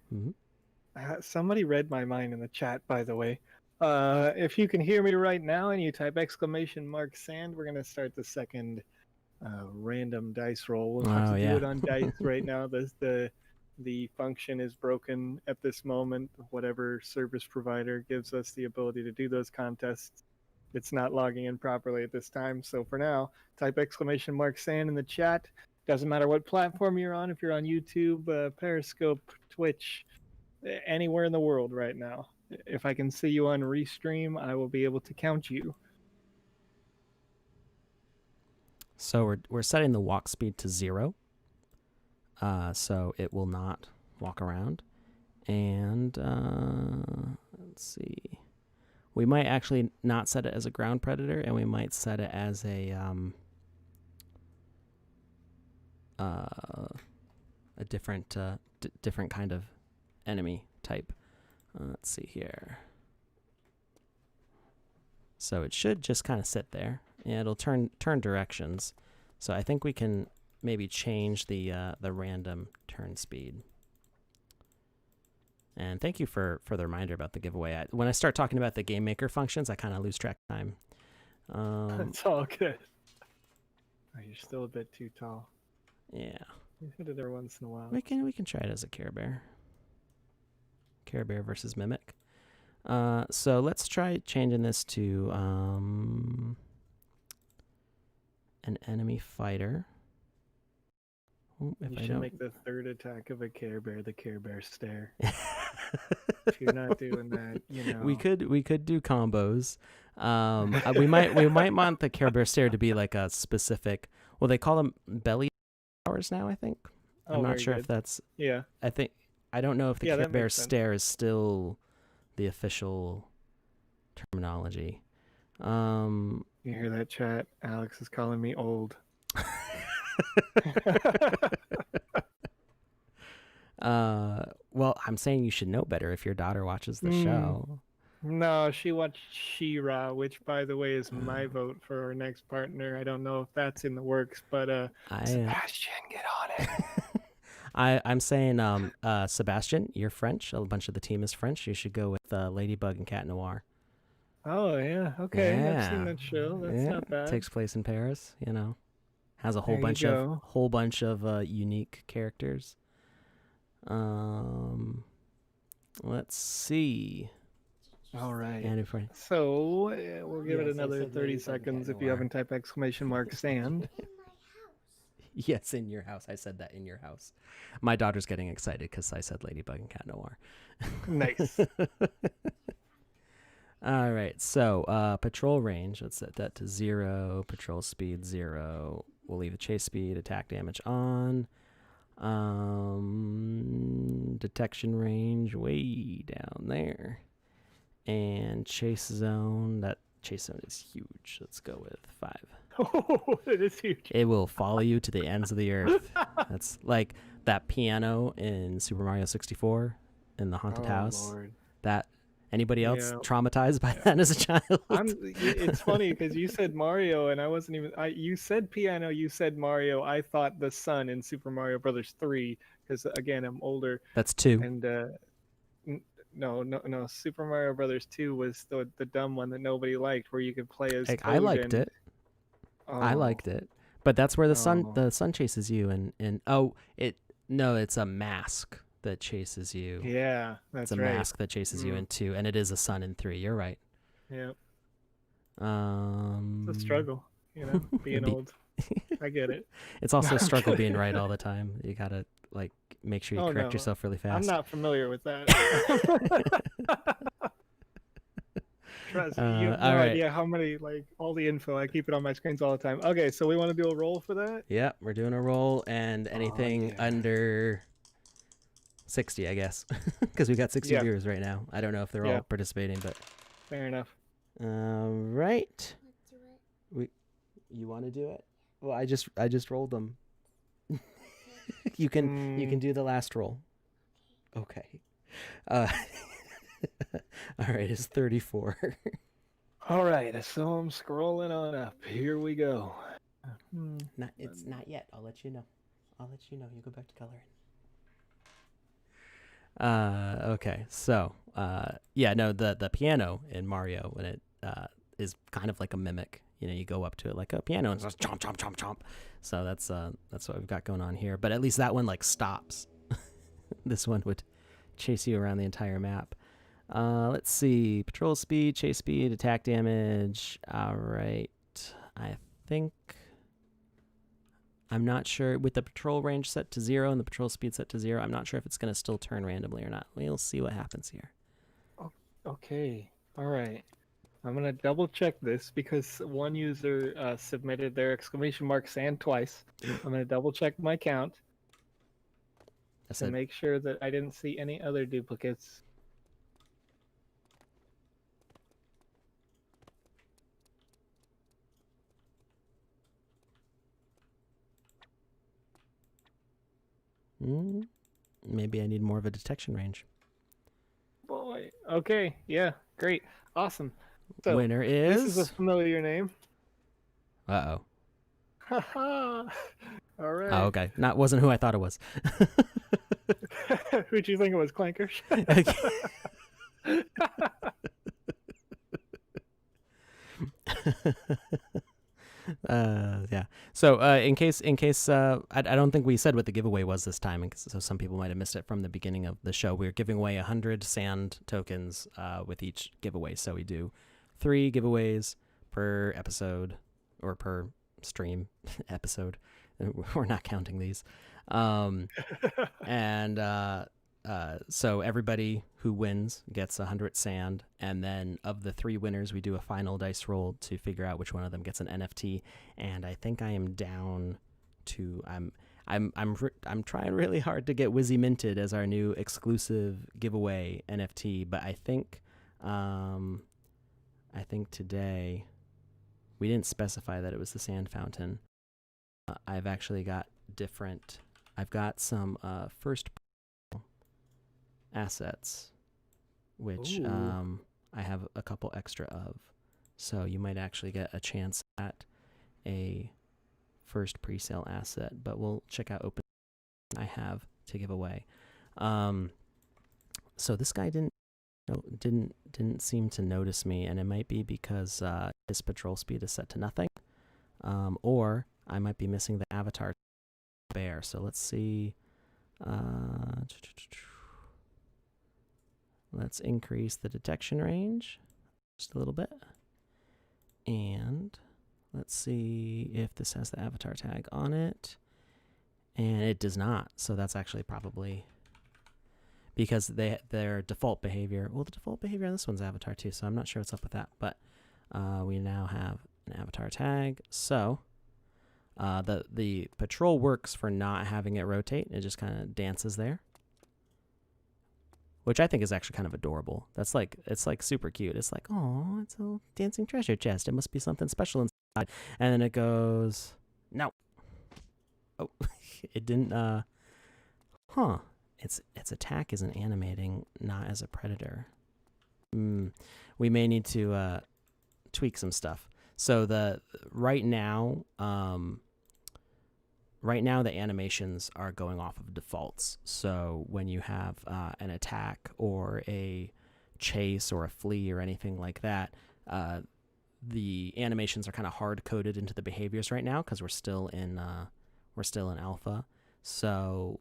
somebody read my mind in the chat, by the way. If you can hear me right now and you type !sand, we're going to start the second random dice roll. We'll have to do it on dice right now. The function is broken at this moment. Whatever service provider gives us the ability to do those contests, it's not logging in properly at this time. So for now, type !sand in the chat. Doesn't matter what platform you're on. If you're on YouTube, Periscope, Twitch, anywhere in the world right now. If I can see you on Restream, I will be able to count you. So we're setting the walk speed to 0. So it will not walk around. And let's see. We might actually not set it as a ground predator, and we might set it as a different different kind of enemy type. Let's see here. So it should just kind of sit there, and it'll turn directions. So I think we can maybe change the random turn speed. And thank you for the reminder about the giveaway. When I start talking about the game maker functions, I kind of lose track of time. It's all good. Oh, you're still a bit too tall. Yeah. You hit it every once in a while. We can try it as a Care Bear. Care Bear versus Mimic. So let's try changing this to an enemy fighter. You should make the third attack of a Care Bear the Care Bear stare. If you're not doing that, you know. We could do combos. we might want the Care Bear stare to be like a specific. Well, they call them belly powers now, I think. I'm not sure if that's. Yeah. I don't know if the Care Bear makes sense. stare is still the official terminology. You hear that, chat? Alex is calling me old. Well, I'm saying you should know better if your daughter watches the show. No, she watched She-Ra, which, by the way, is my vote for our next partner. I don't know if that's in the works, but Sebastian, get on it. I'm saying, Sebastian, you're French. A bunch of the team is French. You should go with Ladybug and Cat Noir. Oh yeah, okay. Yeah. I've seen that show. That's not bad. Takes place in Paris. You know, has a whole There you bunch of unique characters. Let's see. All right. And So we'll give it another 30 seconds if you haven't typed ! Sand. Yes, in your house. I said that in your house. My daughter's getting excited because I said Ladybug and Cat Noir. Nice. All right, so patrol range, let's set that to 0, patrol speed 0. We'll leave the chase speed, attack damage on. Detection range way down there. And chase zone, that chase zone is huge. Let's go with 5. Oh, it is huge. It will follow you to the ends of the earth. That's like that piano in Super Mario 64 in the haunted house. Lord. That anybody else traumatized by that as a child? It's funny because you said Mario and I wasn't even. You said piano, you said Mario. I thought the sun in Super Mario Brothers 3 because again I'm older. That's 2. And no. Super Mario Brothers 2 was the dumb one that nobody liked, where you could play as. I liked it. Oh. I liked it, but that's where the sun chases you, and it's a mask that chases you. Yeah, that's right. It's a mask that chases you in 2, and it is a sun in 3. You're right. Yeah. It's a struggle, being old. I get it. It's also a struggle being right all the time. You gotta make sure you correct yourself really fast. I'm not familiar with that. Trust me, you have no idea how many, all the info. I keep it on my screens all the time. Okay, so we want to do a roll for that? Yeah, we're doing a roll, and anything under 60, I guess, because we got 60 viewers right now. I don't know if they're all participating, but fair enough. Right. You want to do it? Well, I just rolled them. You can do the last roll. Okay. All right, it's 34. All right, so I'm scrolling on up. Here we go. It's not yet. I'll let you know. You go back to coloring. Okay, so the piano in Mario, when it is kind of like a mimic. You go up to it like a piano and just chomp chomp chomp chomp. So that's what we've got going on here. But at least that one stops. This one would chase you around the entire map. Let's see. Patrol speed, chase speed, attack damage. All right. I'm not sure with the patrol range set to 0 and the patrol speed set to 0. I'm not sure if it's going to still turn randomly or not. We'll see what happens here. Okay. All right. I'm going to double check this because one user submitted their ! Sand twice. I'm going to double check my count. I to said, make sure that I didn't see any other duplicates. maybe I need more of a detection range. Boy. Okay. Yeah. Great. Awesome. So Winner this is a is. familiar name. Uh-oh. Haha. All Oh, right. okay. Wasn't who I thought it was. Who'd you think it was, Clankers? Yeah. So in case I don't think we said what the giveaway was this time, so some people might have missed it from the beginning of the show. We're giving away 100 sand tokens with each giveaway. So we do 3 giveaways per episode or per stream episode. We're not counting these. And so everybody who wins gets 100 sand, and then of the 3 winners, we do a final dice roll to figure out which one of them gets an NFT. And I think I am down to I'm trying really hard to get Wizzy minted as our new exclusive giveaway NFT, but I think today we didn't specify that it was the sand fountain. I've actually got different. I've got some first assets, which I have a couple extra of. So you might actually get a chance at a first pre-sale asset, but we'll check out open I have to give away. So this guy didn't seem to notice me, and it might be because his patrol speed is set to nothing, or I might be missing the avatar bear. So let's see. Let's increase the detection range just a little bit. And let's see if this has the avatar tag on it. And it does not. So that's actually probably because their default behavior. Well, the default behavior on this one's avatar too, so I'm not sure what's up with that. But we now have an avatar tag. So the patrol works for not having it rotate. It just kind of dances there, which I think is actually kind of adorable. It's like super cute. It's like, oh, it's a dancing treasure chest. It must be something special inside. And then it goes, no. Oh, it didn't. Its attack isn't animating, not as a predator. We may need to tweak some stuff. So right now the animations are going off of defaults. So when you have an attack or a chase or a flee or anything like that, the animations are kind of hard coded into the behaviors right now because we're still in alpha. So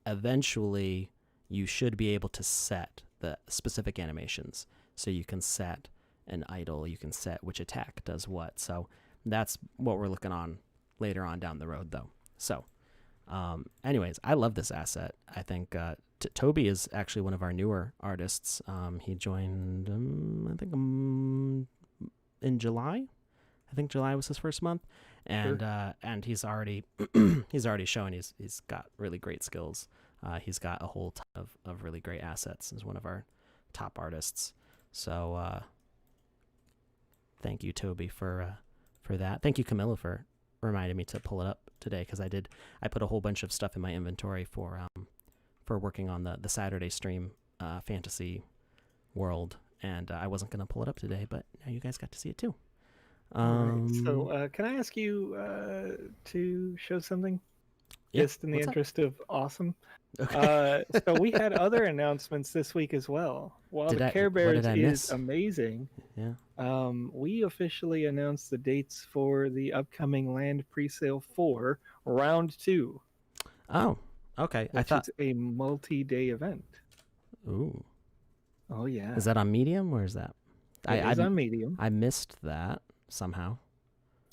eventually you should be able to set the specific animations. So you can set an idle, you can set which attack does what. So that's what we're looking on later on down the road, though. So anyways, I love this asset. I think Toby is actually one of our newer artists. He joined, I think, in July. I think July was his first month, and Sure. And he's already showing he's got really great skills. He's got a whole ton of really great assets. He's one of our top artists. So thank you, Toby, for that. Thank you, Camilla, for reminding me to pull it up today, because I put a whole bunch of stuff in my inventory for working on the Saturday stream fantasy world, and I wasn't going to pull it up today, but now you guys got to see it too. Right. So can I ask you to show something? Yeah, Just in the what's up? interest of awesome. Okay. So we had other announcements this week as well. While the Care What Bears did I is miss? amazing, Yeah. we officially announced the dates for the upcoming land presale for round 2. Oh, okay. Which is a multi-day event. Ooh. Oh yeah. Is that on Medium, or is that? It is on Medium. I missed that somehow.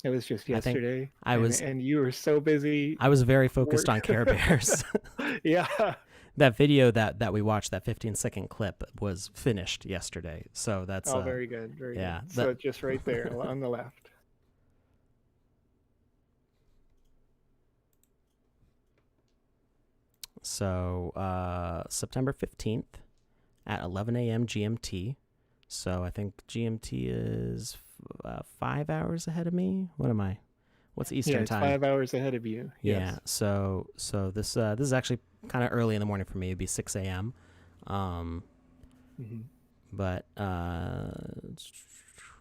It was just yesterday. And you were so busy. I was very focused on Care Bears. Yeah. That video that we watched, that 15-second clip, was finished yesterday. So that's very good. Very yeah, good. So just right there on the left. So September 15th at 11 a.m. GMT. So I think GMT is 5 hours ahead of me. What am I? What's Eastern Yeah, it's time? 5 hours ahead of you. Yeah. Yes. So this is actually kind of early in the morning for me. It'd be 6 a.m. Hmm. But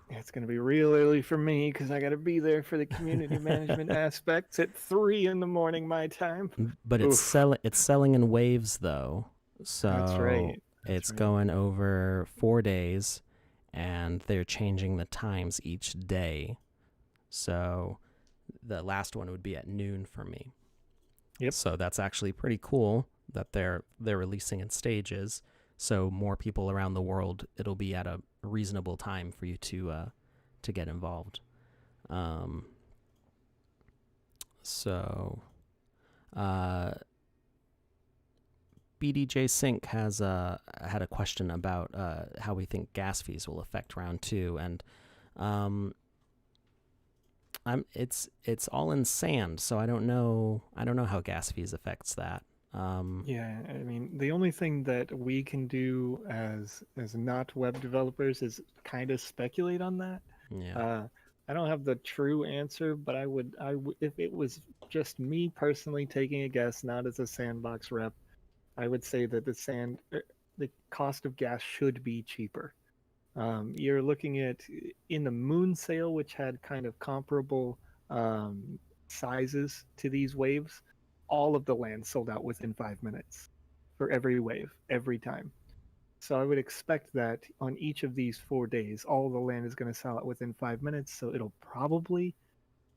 It's going to be real early for me because I got to be there for the community management aspects at 3 in the morning my time. but Oof. it's selling in waves though. That's So right. That's it's right. going over 4 days, and they're changing the times each day. So the last one would be at noon for me. Yep. So that's actually pretty cool that they're releasing in stages. So more people around the world, it'll be at a reasonable time for you to get involved. So BDJ Sync has had a question about how we think gas fees will affect round 2, and it's all in sand, so I don't know how gas fees affects that. Yeah, I mean, the only thing that we can do as not web developers is kind of speculate on that. Yeah. I don't have the true answer, but if it was just me personally taking a guess, not as a Sandbox rep, I would say that the cost of gas should be cheaper. You're looking at in the Moon sale, which had kind of comparable sizes to these waves, all of the land sold out within 5 minutes for every wave, every time. So I would expect that on each of these 4 days, all the land is going to sell out within 5 minutes. So it'll probably,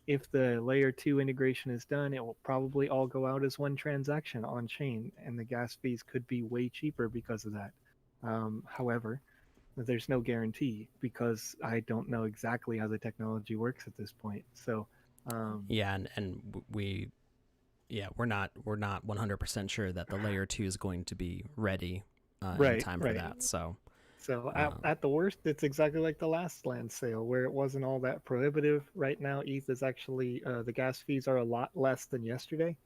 if the layer 2 integration is done, it will probably all go out as one transaction on chain, and the gas fees could be way cheaper because of that. However, there's no guarantee because I don't know exactly how the technology works at this point. So, Yeah, and we're not 100% sure that the layer 2 is going to be ready in time for right. that. So At the worst, it's exactly like the last land sale where it wasn't all that prohibitive. Right now, ETH is actually the gas fees are a lot less than yesterday.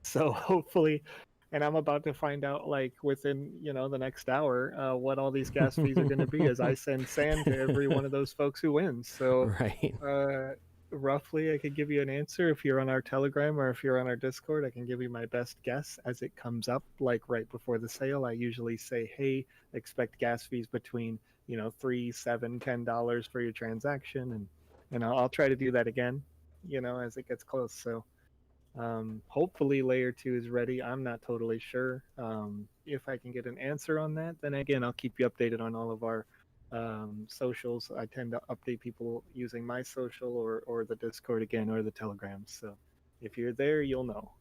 So hopefully, and I'm about to find out like within the next hour what all these gas fees are going to be as I send sand to every one of those folks who wins. So right. roughly, I could give you an answer if you're on our Telegram or if you're on our Discord. I can give you my best guess as it comes up. Like right before the sale, I usually say, "Hey, expect gas fees between $3, $7, $10 for your transaction," and I'll try to do that again, as it gets close. So. Hopefully layer 2 is ready. I'm not totally sure. If I can get an answer on that, then again, I'll keep you updated on all of our socials. I tend to update people using my social or the Discord again or the Telegram. So if you're there, you'll know.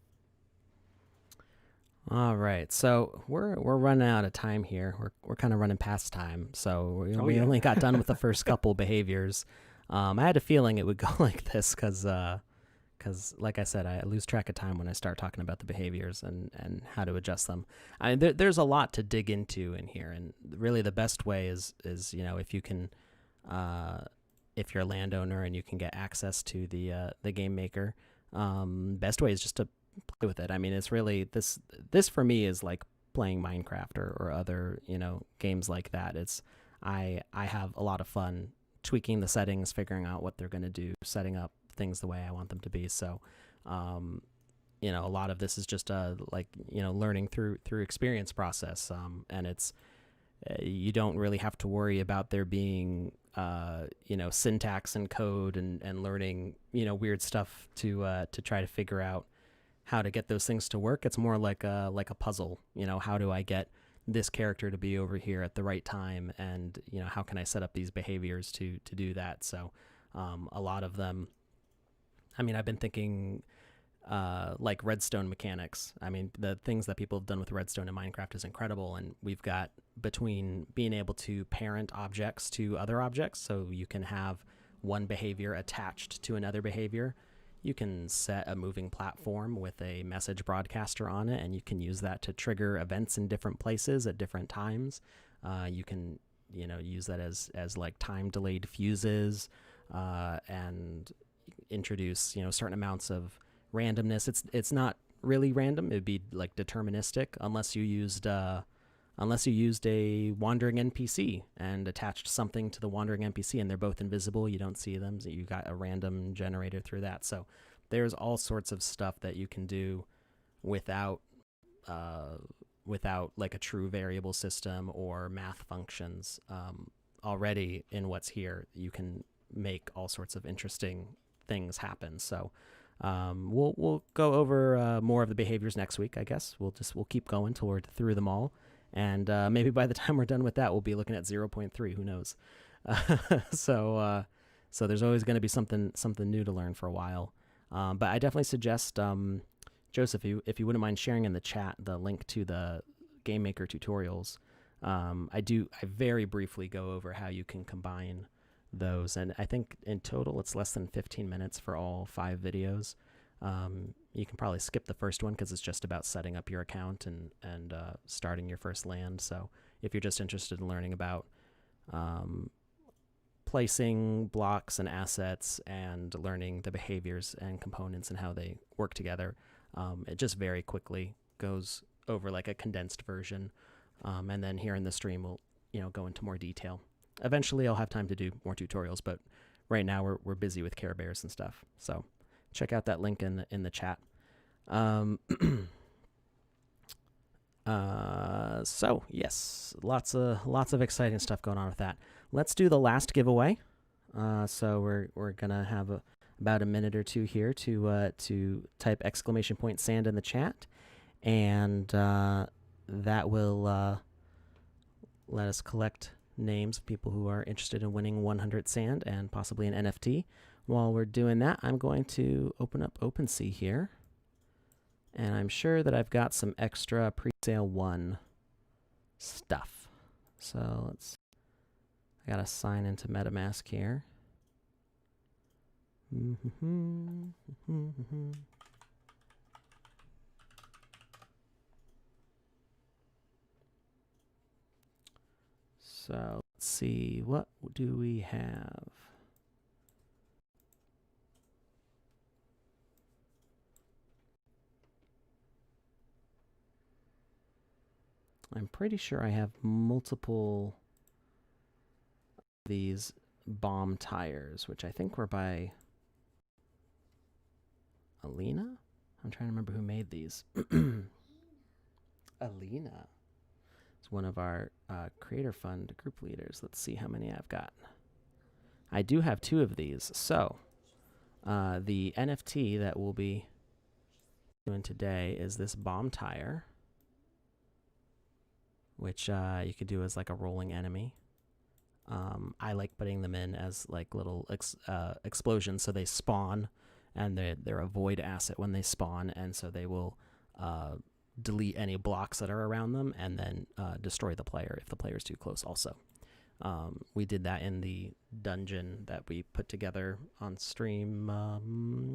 All right, so we're running out of time here. We're kind of running past time, so we only got done with the first couple behaviors. I had a feeling it would go like this because, like I said, I lose track of time when I start talking about the behaviors and how to adjust them. There's a lot to dig into in here, and really the best way is if you can, if you're a landowner and you can get access to the game maker, best way is just to play with it. I mean, it's really this for me is like playing Minecraft or other games like that. I have a lot of fun tweaking the settings, figuring out what they're going to do, setting up things the way I want them to be. So a lot of this is just learning through experience process, and it's you don't really have to worry about there being syntax and code and learning weird stuff to try to figure out how to get those things to work. It's more like a puzzle. How do I get this character to be over here at the right time, and how can I set up these behaviors to do that? So a lot of them, I mean, I've been thinking like Redstone Mechanics. I mean, the things that people have done with Redstone in Minecraft is incredible, and we've got between being able to parent objects to other objects, so you can have one behavior attached to another behavior. You can set a moving platform with a message broadcaster on it, and you can use that to trigger events in different places at different times. You can use that as like time delayed fuses, and introduce certain amounts of randomness. It's not really random. It'd be like deterministic unless you used a wandering NPC and attached something to the wandering NPC, and they're both invisible. You don't see them. So you got a random generator through that. So there's all sorts of stuff that you can do without like a true variable system or math functions. Already in what's here, you can make all sorts of interesting things happen. So we'll go over more of the behaviors next week, I guess. We'll keep going till we're through them all. And maybe by the time we're done with that, we'll be looking at 0.3. Who knows? So there's always going to be something new to learn for a while. But I definitely suggest, Joseph, if you wouldn't mind sharing in the chat the link to the Game Maker tutorials. I very briefly go over how you can combine those, and I think in total it's less than 15 minutes for all 5 videos. You can probably skip the first one because it's just about setting up your account and starting your first land. So if you're just interested in learning about placing blocks and assets and learning the behaviors and components and how they work together, it just very quickly goes over like a condensed version. And then here in the stream, we'll go into more detail. Eventually, I'll have time to do more tutorials, but right now we're busy with Care Bears and stuff. So check out that link in the chat. So yes, lots of exciting stuff going on with that. Let's do the last giveaway. So we're gonna have about a minute or two here to type !sand in the chat, and that will let us collect names of people who are interested in winning 100 sand and possibly an NFT. While we're doing that, I'm going to open up OpenSea here, and I'm sure that I've got some extra pre-sale 1 stuff. So I gotta sign into MetaMask here. So let's see, what do we have? I'm pretty sure I have multiple of these bomb tires, which I think were by Alina? I'm trying to remember who made these. Alina. It's one of our Creator Fund group leaders. Let's see how many I've got. I do have 2 of these. So the NFT that we'll be doing today is this bomb tire, which you could do as like a rolling enemy. I like putting them in as like little explosions, so they spawn, and they're a void asset when they spawn, and so they will delete any blocks that are around them and then destroy the player if the player is too close also. We did that in the dungeon that we put together on stream a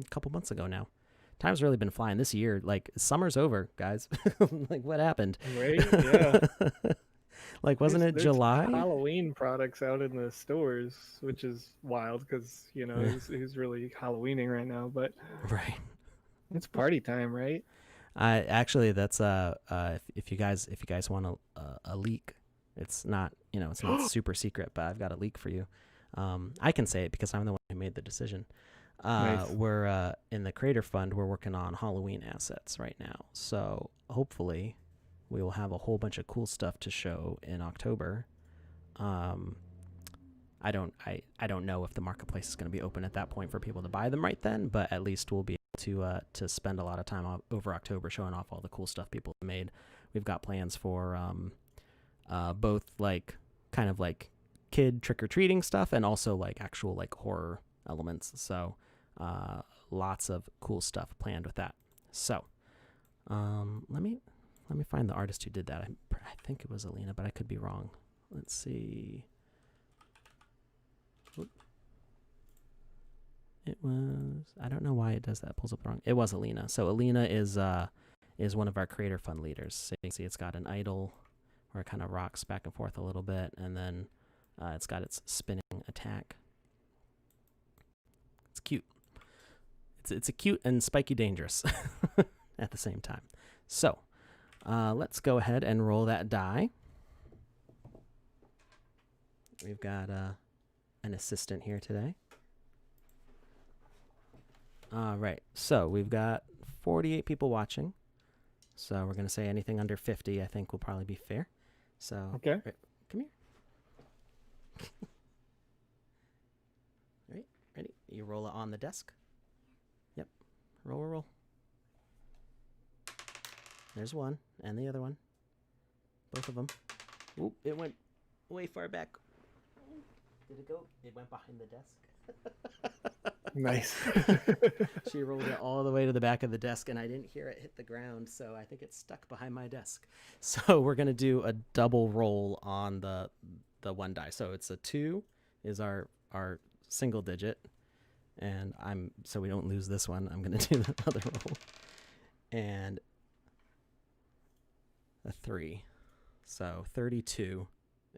couple months ago now. Time's really been flying this year. Like, summer's over, guys. Like, what happened? Right? Yeah. Like, wasn't it There's July? Halloween products out in the stores, which is wild because, who's really Halloweening right now, but Right. it's party time, right? Actually, that's if you guys want a leak, it's not it's not super secret, but I've got a leak for you. I can say it because I'm the one who made the decision. Nice. We're in the Creator Fund. We're working on Halloween assets right now, so hopefully we will have a whole bunch of cool stuff to show in October. I don't know if the marketplace is going to be open at that point for people to buy them right then, but at least we'll be able to spend a lot of time over October showing off all the cool stuff people have made. We've got plans for both like kind of like kid trick-or-treating stuff and also like actual like horror elements. So lots of cool stuff planned with that. So let me find the artist who did that. I think it was Alina, but I could be wrong. Let's see. It was, I don't know why it does that. It pulls up wrong. It was Alina. So Alina is one of our Creator Fund leaders. So you can see it's got an idle where it kind of rocks back and forth a little bit, and then it's got its spinning attack. It's cute. It's a cute and spiky dangerous. at the same time. So let's go ahead and roll that die. We've got an assistant here today. All right, so we've got 48 people watching. So we're going to say anything under 50, I think, will probably be fair. So, Okay. right, come here. Right, ready? You roll it on the desk. Yep, roll. There's one, and the other one. Both of them. Oop, it went way far back. Did it go? It went behind the desk. Nice. She rolled it all the way to the back of the desk, and I didn't hear it hit the ground, so I think it's stuck behind my desk. So we're gonna do a double roll on the one die. So it's a 2 is our single digit, and so we don't lose this one. I'm gonna do another roll, and a 3. So 32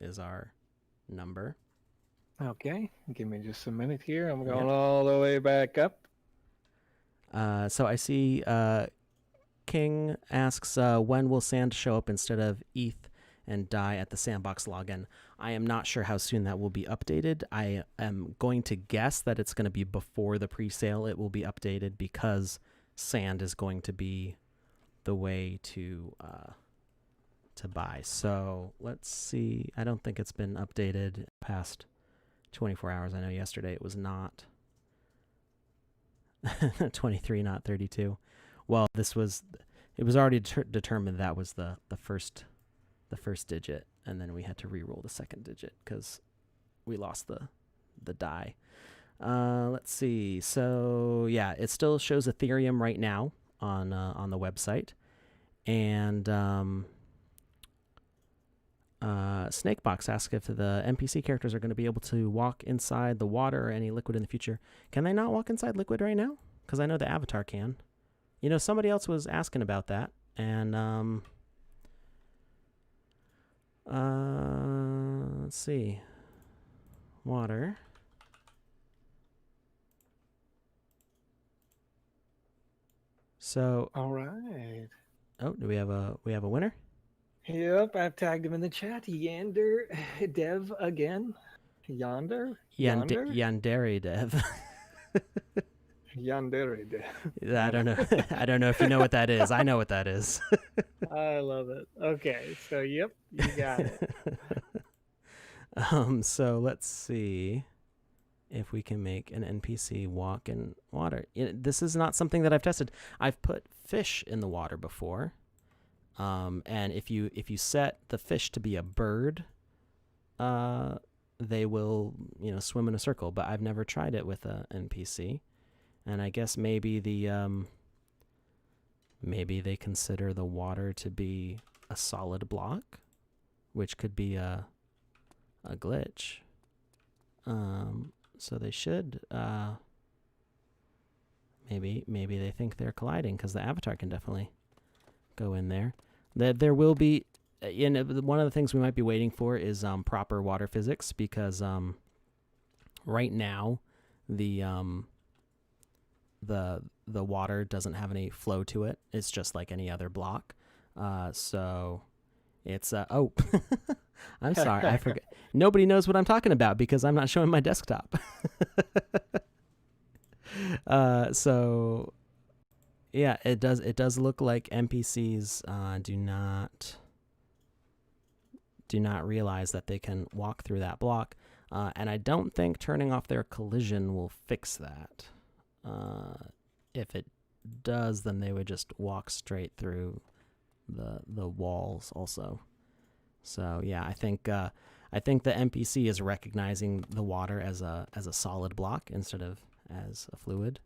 is our number. Okay, give me just a minute here. I'm going Yep. all the way back up. So I see King asks, when will Sand show up instead of ETH and die at the Sandbox login? I am not sure how soon that will be updated. I am going to guess that it's going to be before the pre-sale. It will be updated because Sand is going to be the way to buy. So let's see. I don't think it's been updated past 24 hours. I know yesterday it was not 23, not 32. Well, it was already determined that was the first digit, and then we had to re-roll the second digit because we lost the die. Let's see. So yeah, it still shows Ethereum right now on the website, and Snakebox asks if the NPC characters are going to be able to walk inside the water or any liquid in the future. Can they not walk inside liquid right now? Because I know the avatar can. You know, somebody else was asking about that, and let's see. Water. So, All right. oh, do we have a winner? Yep, I've tagged him in the chat. Yander Dev again. Yonder? Yonder? Yandere Dev. Yandere Dev. I don't know. I don't know if you know what that is. I know what that is. I love it. Okay, so yep, you got it. So let's see if we can make an NPC walk in water. This is not something that I've tested. I've put fish in the water before. And if you set the fish to be a bird, they will, swim in a circle, but I've never tried it with a NPC. And I guess maybe maybe they consider the water to be a solid block, which could be a glitch. So they should maybe they think they're colliding, because the avatar can definitely go in there. There will be, one of the things we might be waiting for is proper water physics, because right now the water doesn't have any flow to it. It's just like any other block. So it's oh, I'm sorry, I forgot. Nobody knows what I'm talking about because I'm not showing my desktop. So yeah, it does look like NPCs do not realize that they can walk through that block, and I don't think turning off their collision will fix that. If it does, then they would just walk straight through the walls also. So yeah, I think the NPC is recognizing the water as a solid block instead of as a fluid.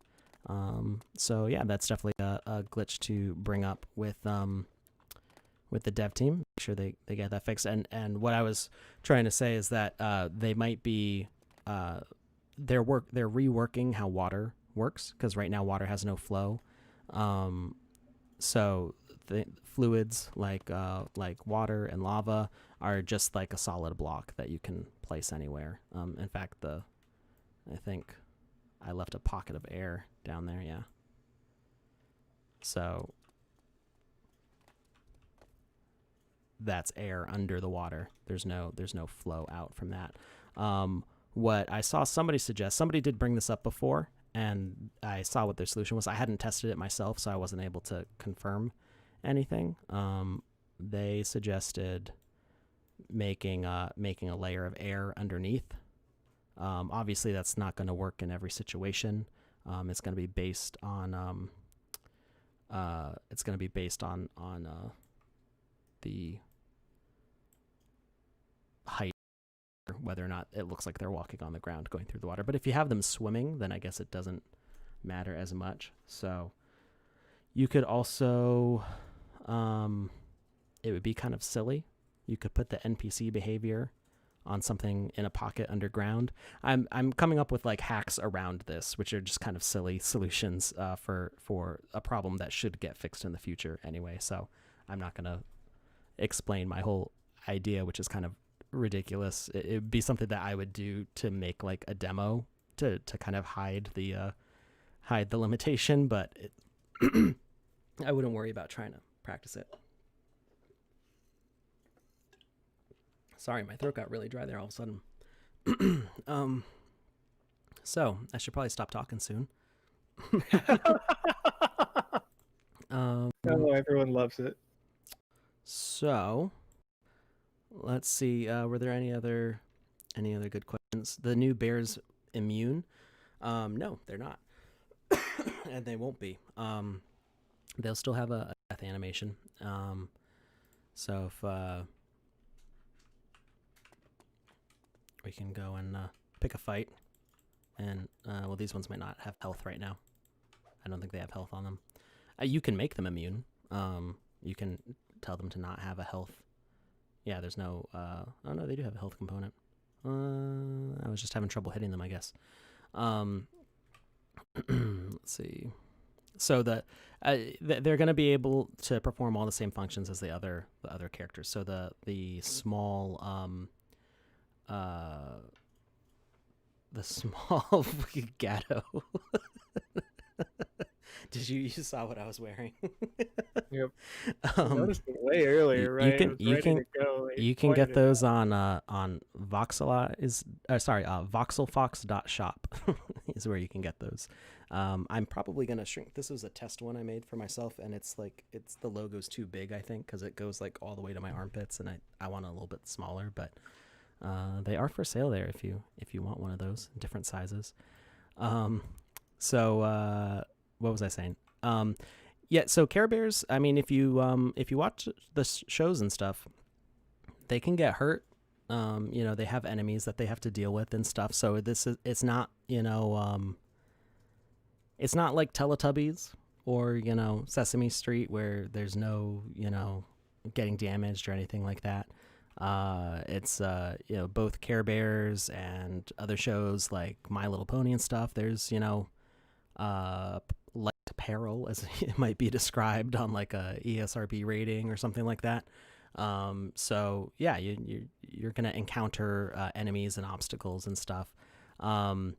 So yeah, that's definitely a glitch to bring up with the dev team. Make sure they get that fixed. And what I was trying to say is that they might be they're reworking how water works, because right now water has no flow. So the fluids like water and lava are just like a solid block that you can place anywhere. In fact, I think I left a pocket of air down there. Yeah. So that's air under the water. There's no flow out from that. What I saw somebody suggest, somebody did bring this up before, and I saw what their solution was. I hadn't tested it myself, so I wasn't able to confirm anything. They suggested making a layer of air underneath. Obviously, that's not going to work in every situation. It's going to be based on the height, whether or not it looks like they're walking on the ground going through the water. But if you have them swimming, then I guess it doesn't matter as much. So you could also, it would be kind of silly. You could put the NPC behavior on something in a pocket underground. I'm coming up with like hacks around this, which are just kind of silly solutions for a problem that should get fixed in the future anyway. So I'm not gonna explain my whole idea, which is kind of ridiculous. It would be something that I would do to make like a demo to kind of hide the limitation, but I wouldn't worry about trying to practice it. Sorry, my throat got really dry there all of a sudden. So I should probably stop talking soon. Oh, everyone loves it. So let's see. Were there any other good questions? The new bear's immune? No, they're not, and they won't be. They'll still have a death animation. So if we can go and pick a fight, and well, these ones might not have health right now. I don't think they have health on them. You can make them immune. You can tell them to not have a health. Yeah, there's no. Oh no, they do have a health component. I was just having trouble hitting them, I guess. Let's see. So they're going to be able to perform all the same functions as the other characters. So the small Gatto. Did you saw what I was wearing? Yep. I noticed it way earlier, right? You can get those on voxelfox.shop is where you can get those. I'm probably gonna shrink. This was a test one I made for myself, and it's the logo's too big, I think, because it goes like all the way to my armpits, and I want a little bit smaller, but they are for sale there if you want one of those, different sizes. So what was I saying? Yeah, so Care Bears, I mean, if you watch the shows and stuff, they can get hurt. They have enemies that they have to deal with and stuff. So it's not, it's not like Teletubbies or, Sesame Street where there's no, getting damaged or anything like that. It's both Care Bears and other shows like My Little Pony and stuff. There's, light peril, as it might be described on like a ESRB rating or something like that. So yeah, you're gonna encounter enemies and obstacles and stuff. I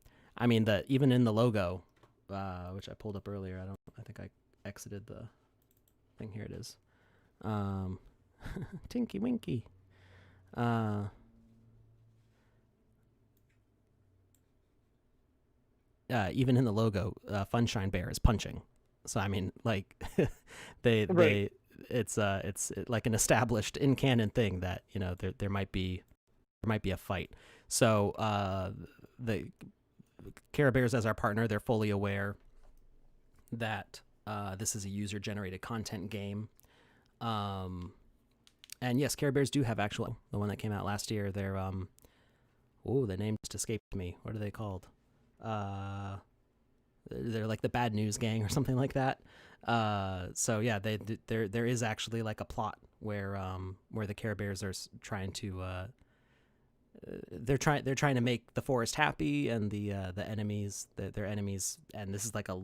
mean, even in the logo, which I pulled up earlier, I think I exited the thing. Here it is. Tinky Winky. Even in the logo, Funshine Bear is punching. So I mean, like, it's like an established in canon thing that there might be a fight. So the Care Bears, as our partner, they're fully aware that this is a user generated content game. And yes, Care Bears do have the one that came out last year. They're the name just escaped me. What are they called? They're like the Bad News Gang or something like that. So yeah, there is actually like a plot where the Care Bears are trying to they're trying to make the forest happy, and the enemies, their enemies, and this is like a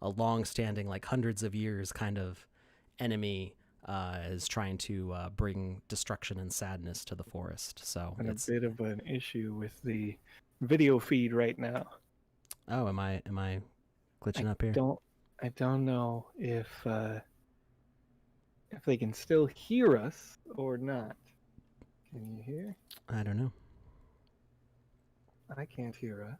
long standing, like hundreds of years kind of enemy, is trying to bring destruction and sadness to the forest. So and it's a bit of an issue with the video feed right now. Oh, am I glitching up here? I don't know if if they can still hear us or not. Can you hear? I don't know. I can't hear us.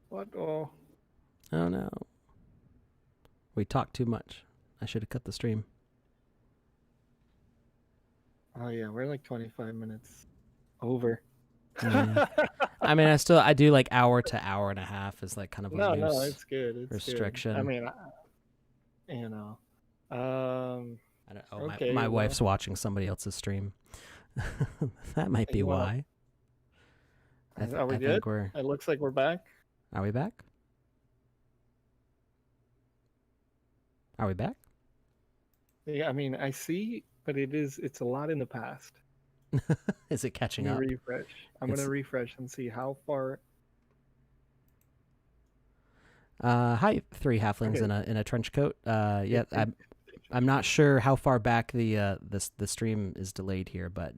What? Oh, Oh no. We talked too much. I should have cut the stream. oh yeah, we're like 25 minutes over. Yeah. I mean, I do like hour to hour and a half is like kind of a No, loose it's good. It's restriction. good. I mean, you know, I don't. Oh, okay, my well, wife's watching somebody else's stream. That might be You wanna- why. are we I good? think we're. It looks like we're back. Are we back? Are we back? Yeah, I mean, I see, but it's a lot in the past. Is it catching Let up? me refresh. I'm gonna refresh and see how far. Hi, three halflings Okay. in a trench coat. Yeah, I'm not sure how far back the stream is delayed here, but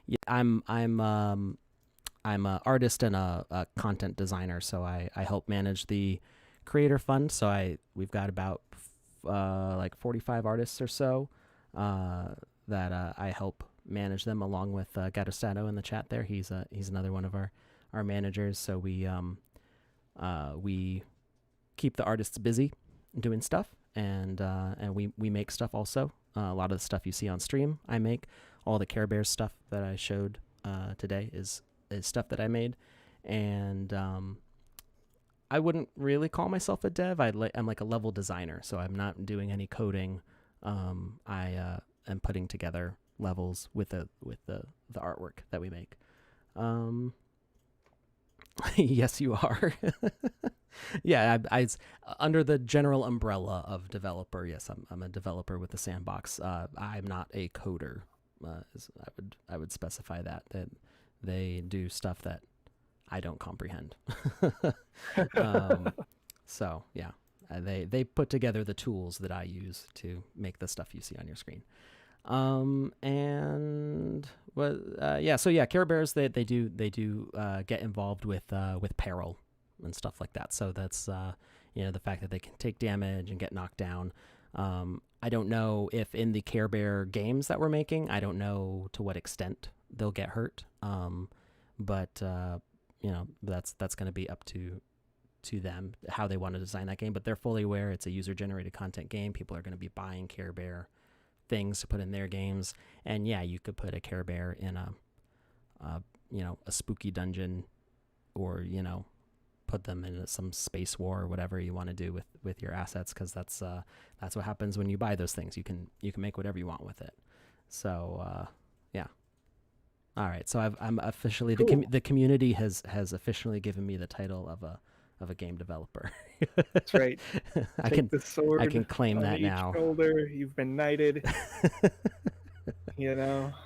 yeah, I'm a artist and a content designer, so I help manage the creator fund. So we've got about like 45 artists or so that I help manage them along with Gattostado in the chat there. He's another one of our managers. So we keep the artists busy doing stuff, and we make stuff also. A lot of the stuff you see on stream, I make. All the Care Bears stuff that I showed today is stuff that I made, and I wouldn't really call myself a dev. I'm like a level designer, so I'm not doing any coding. I am putting together levels with the artwork that we make. Yes, you are. Yeah, I under the general umbrella of developer. Yes, I'm a developer with the Sandbox. I'm not a coder. I would specify that they do stuff that I don't comprehend. So yeah, they put together the tools that I use to make the stuff you see on your screen. And yeah, so yeah, Care Bears they do get involved with peril and stuff like that. So that's the fact that they can take damage and get knocked down. I don't know if in the Care Bear games that we're making, I don't know to what extent they'll get hurt. But that's going to be up to them how they want to design that game. But they're fully aware it's a user generated content game. People are going to be buying Care Bear things to put in their games, and yeah, you could put a Care Bear in a spooky dungeon, or put them in some space war or whatever you want to do with your assets, because that's what happens when you buy those things. You can make whatever you want with it. So yeah. All right, so I'm officially Cool. the community has officially given me the title of a game developer. That's right. I Take the sword can claim on that each now. shoulder. You've been knighted.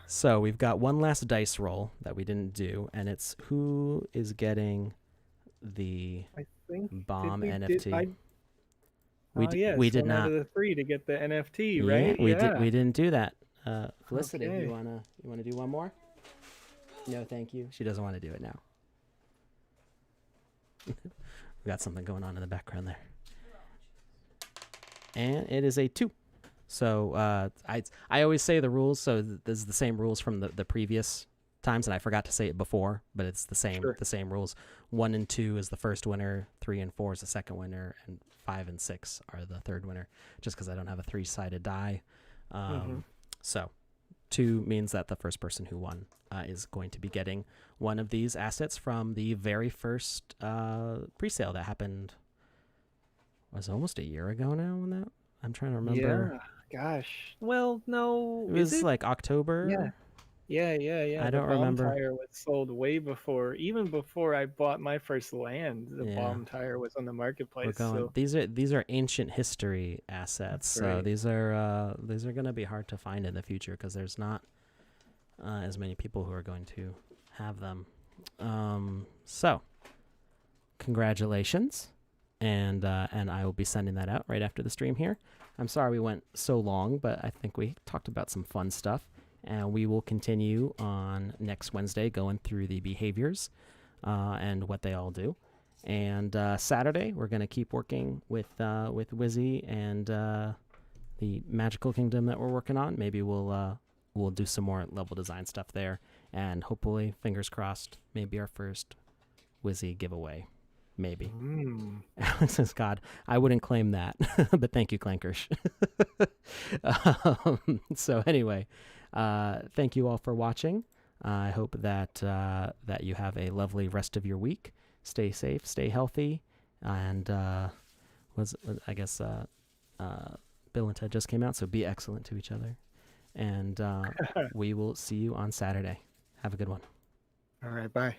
So we've got one last dice roll that we didn't do, and it's who is getting the I think bomb did NFT. Yes, we did one out not. of the 3 to get the NFT, Yeah, right? we didn't do that. Felicity, Okay. you wanna do one more? No, thank you. She doesn't want to do it now. We got something going on in the background there. And it is a 2. So I always say the rules, so this is the same rules from the previous times, and I forgot to say it before, but it's the same. Sure. The same rules. 1 and 2 is the first winner, 3 and 4 is the second winner, and 5 and 6 are the third winner, just because I don't have a 3-sided die. So 2 means that the first person who won is going to be getting one of these assets from the very first pre-sale that happened. Was almost a year ago now. When that, I'm trying to remember. Yeah, gosh. Well, no. It was is it? like October. Yeah. I The don't bomb remember. tire was sold way before, even before I bought my first land. The Yeah. bomb tire was on the marketplace. We're going. So These are ancient history assets. That's So right. these are going to be hard to find in the future because there's not as many people who are going to have them. So congratulations. And I will be sending that out right after the stream here. I'm sorry we went so long, but I think we talked about some fun stuff. And we will continue on next Wednesday going through the behaviors and what they all do. And Saturday, we're going to keep working with Wizzy and the Magical Kingdom that we're working on. Maybe we'll do some more level design stuff there, and hopefully, fingers crossed, maybe our first Wizzy giveaway. Maybe. Alex says, God, I wouldn't claim that, but thank you, Clankers. So anyway, thank you all for watching. I hope that that you have a lovely rest of your week. Stay safe, stay healthy, and I guess Bill and Ted just came out, so be excellent to each other. And we will see you on Saturday. Have a good one. All right, bye.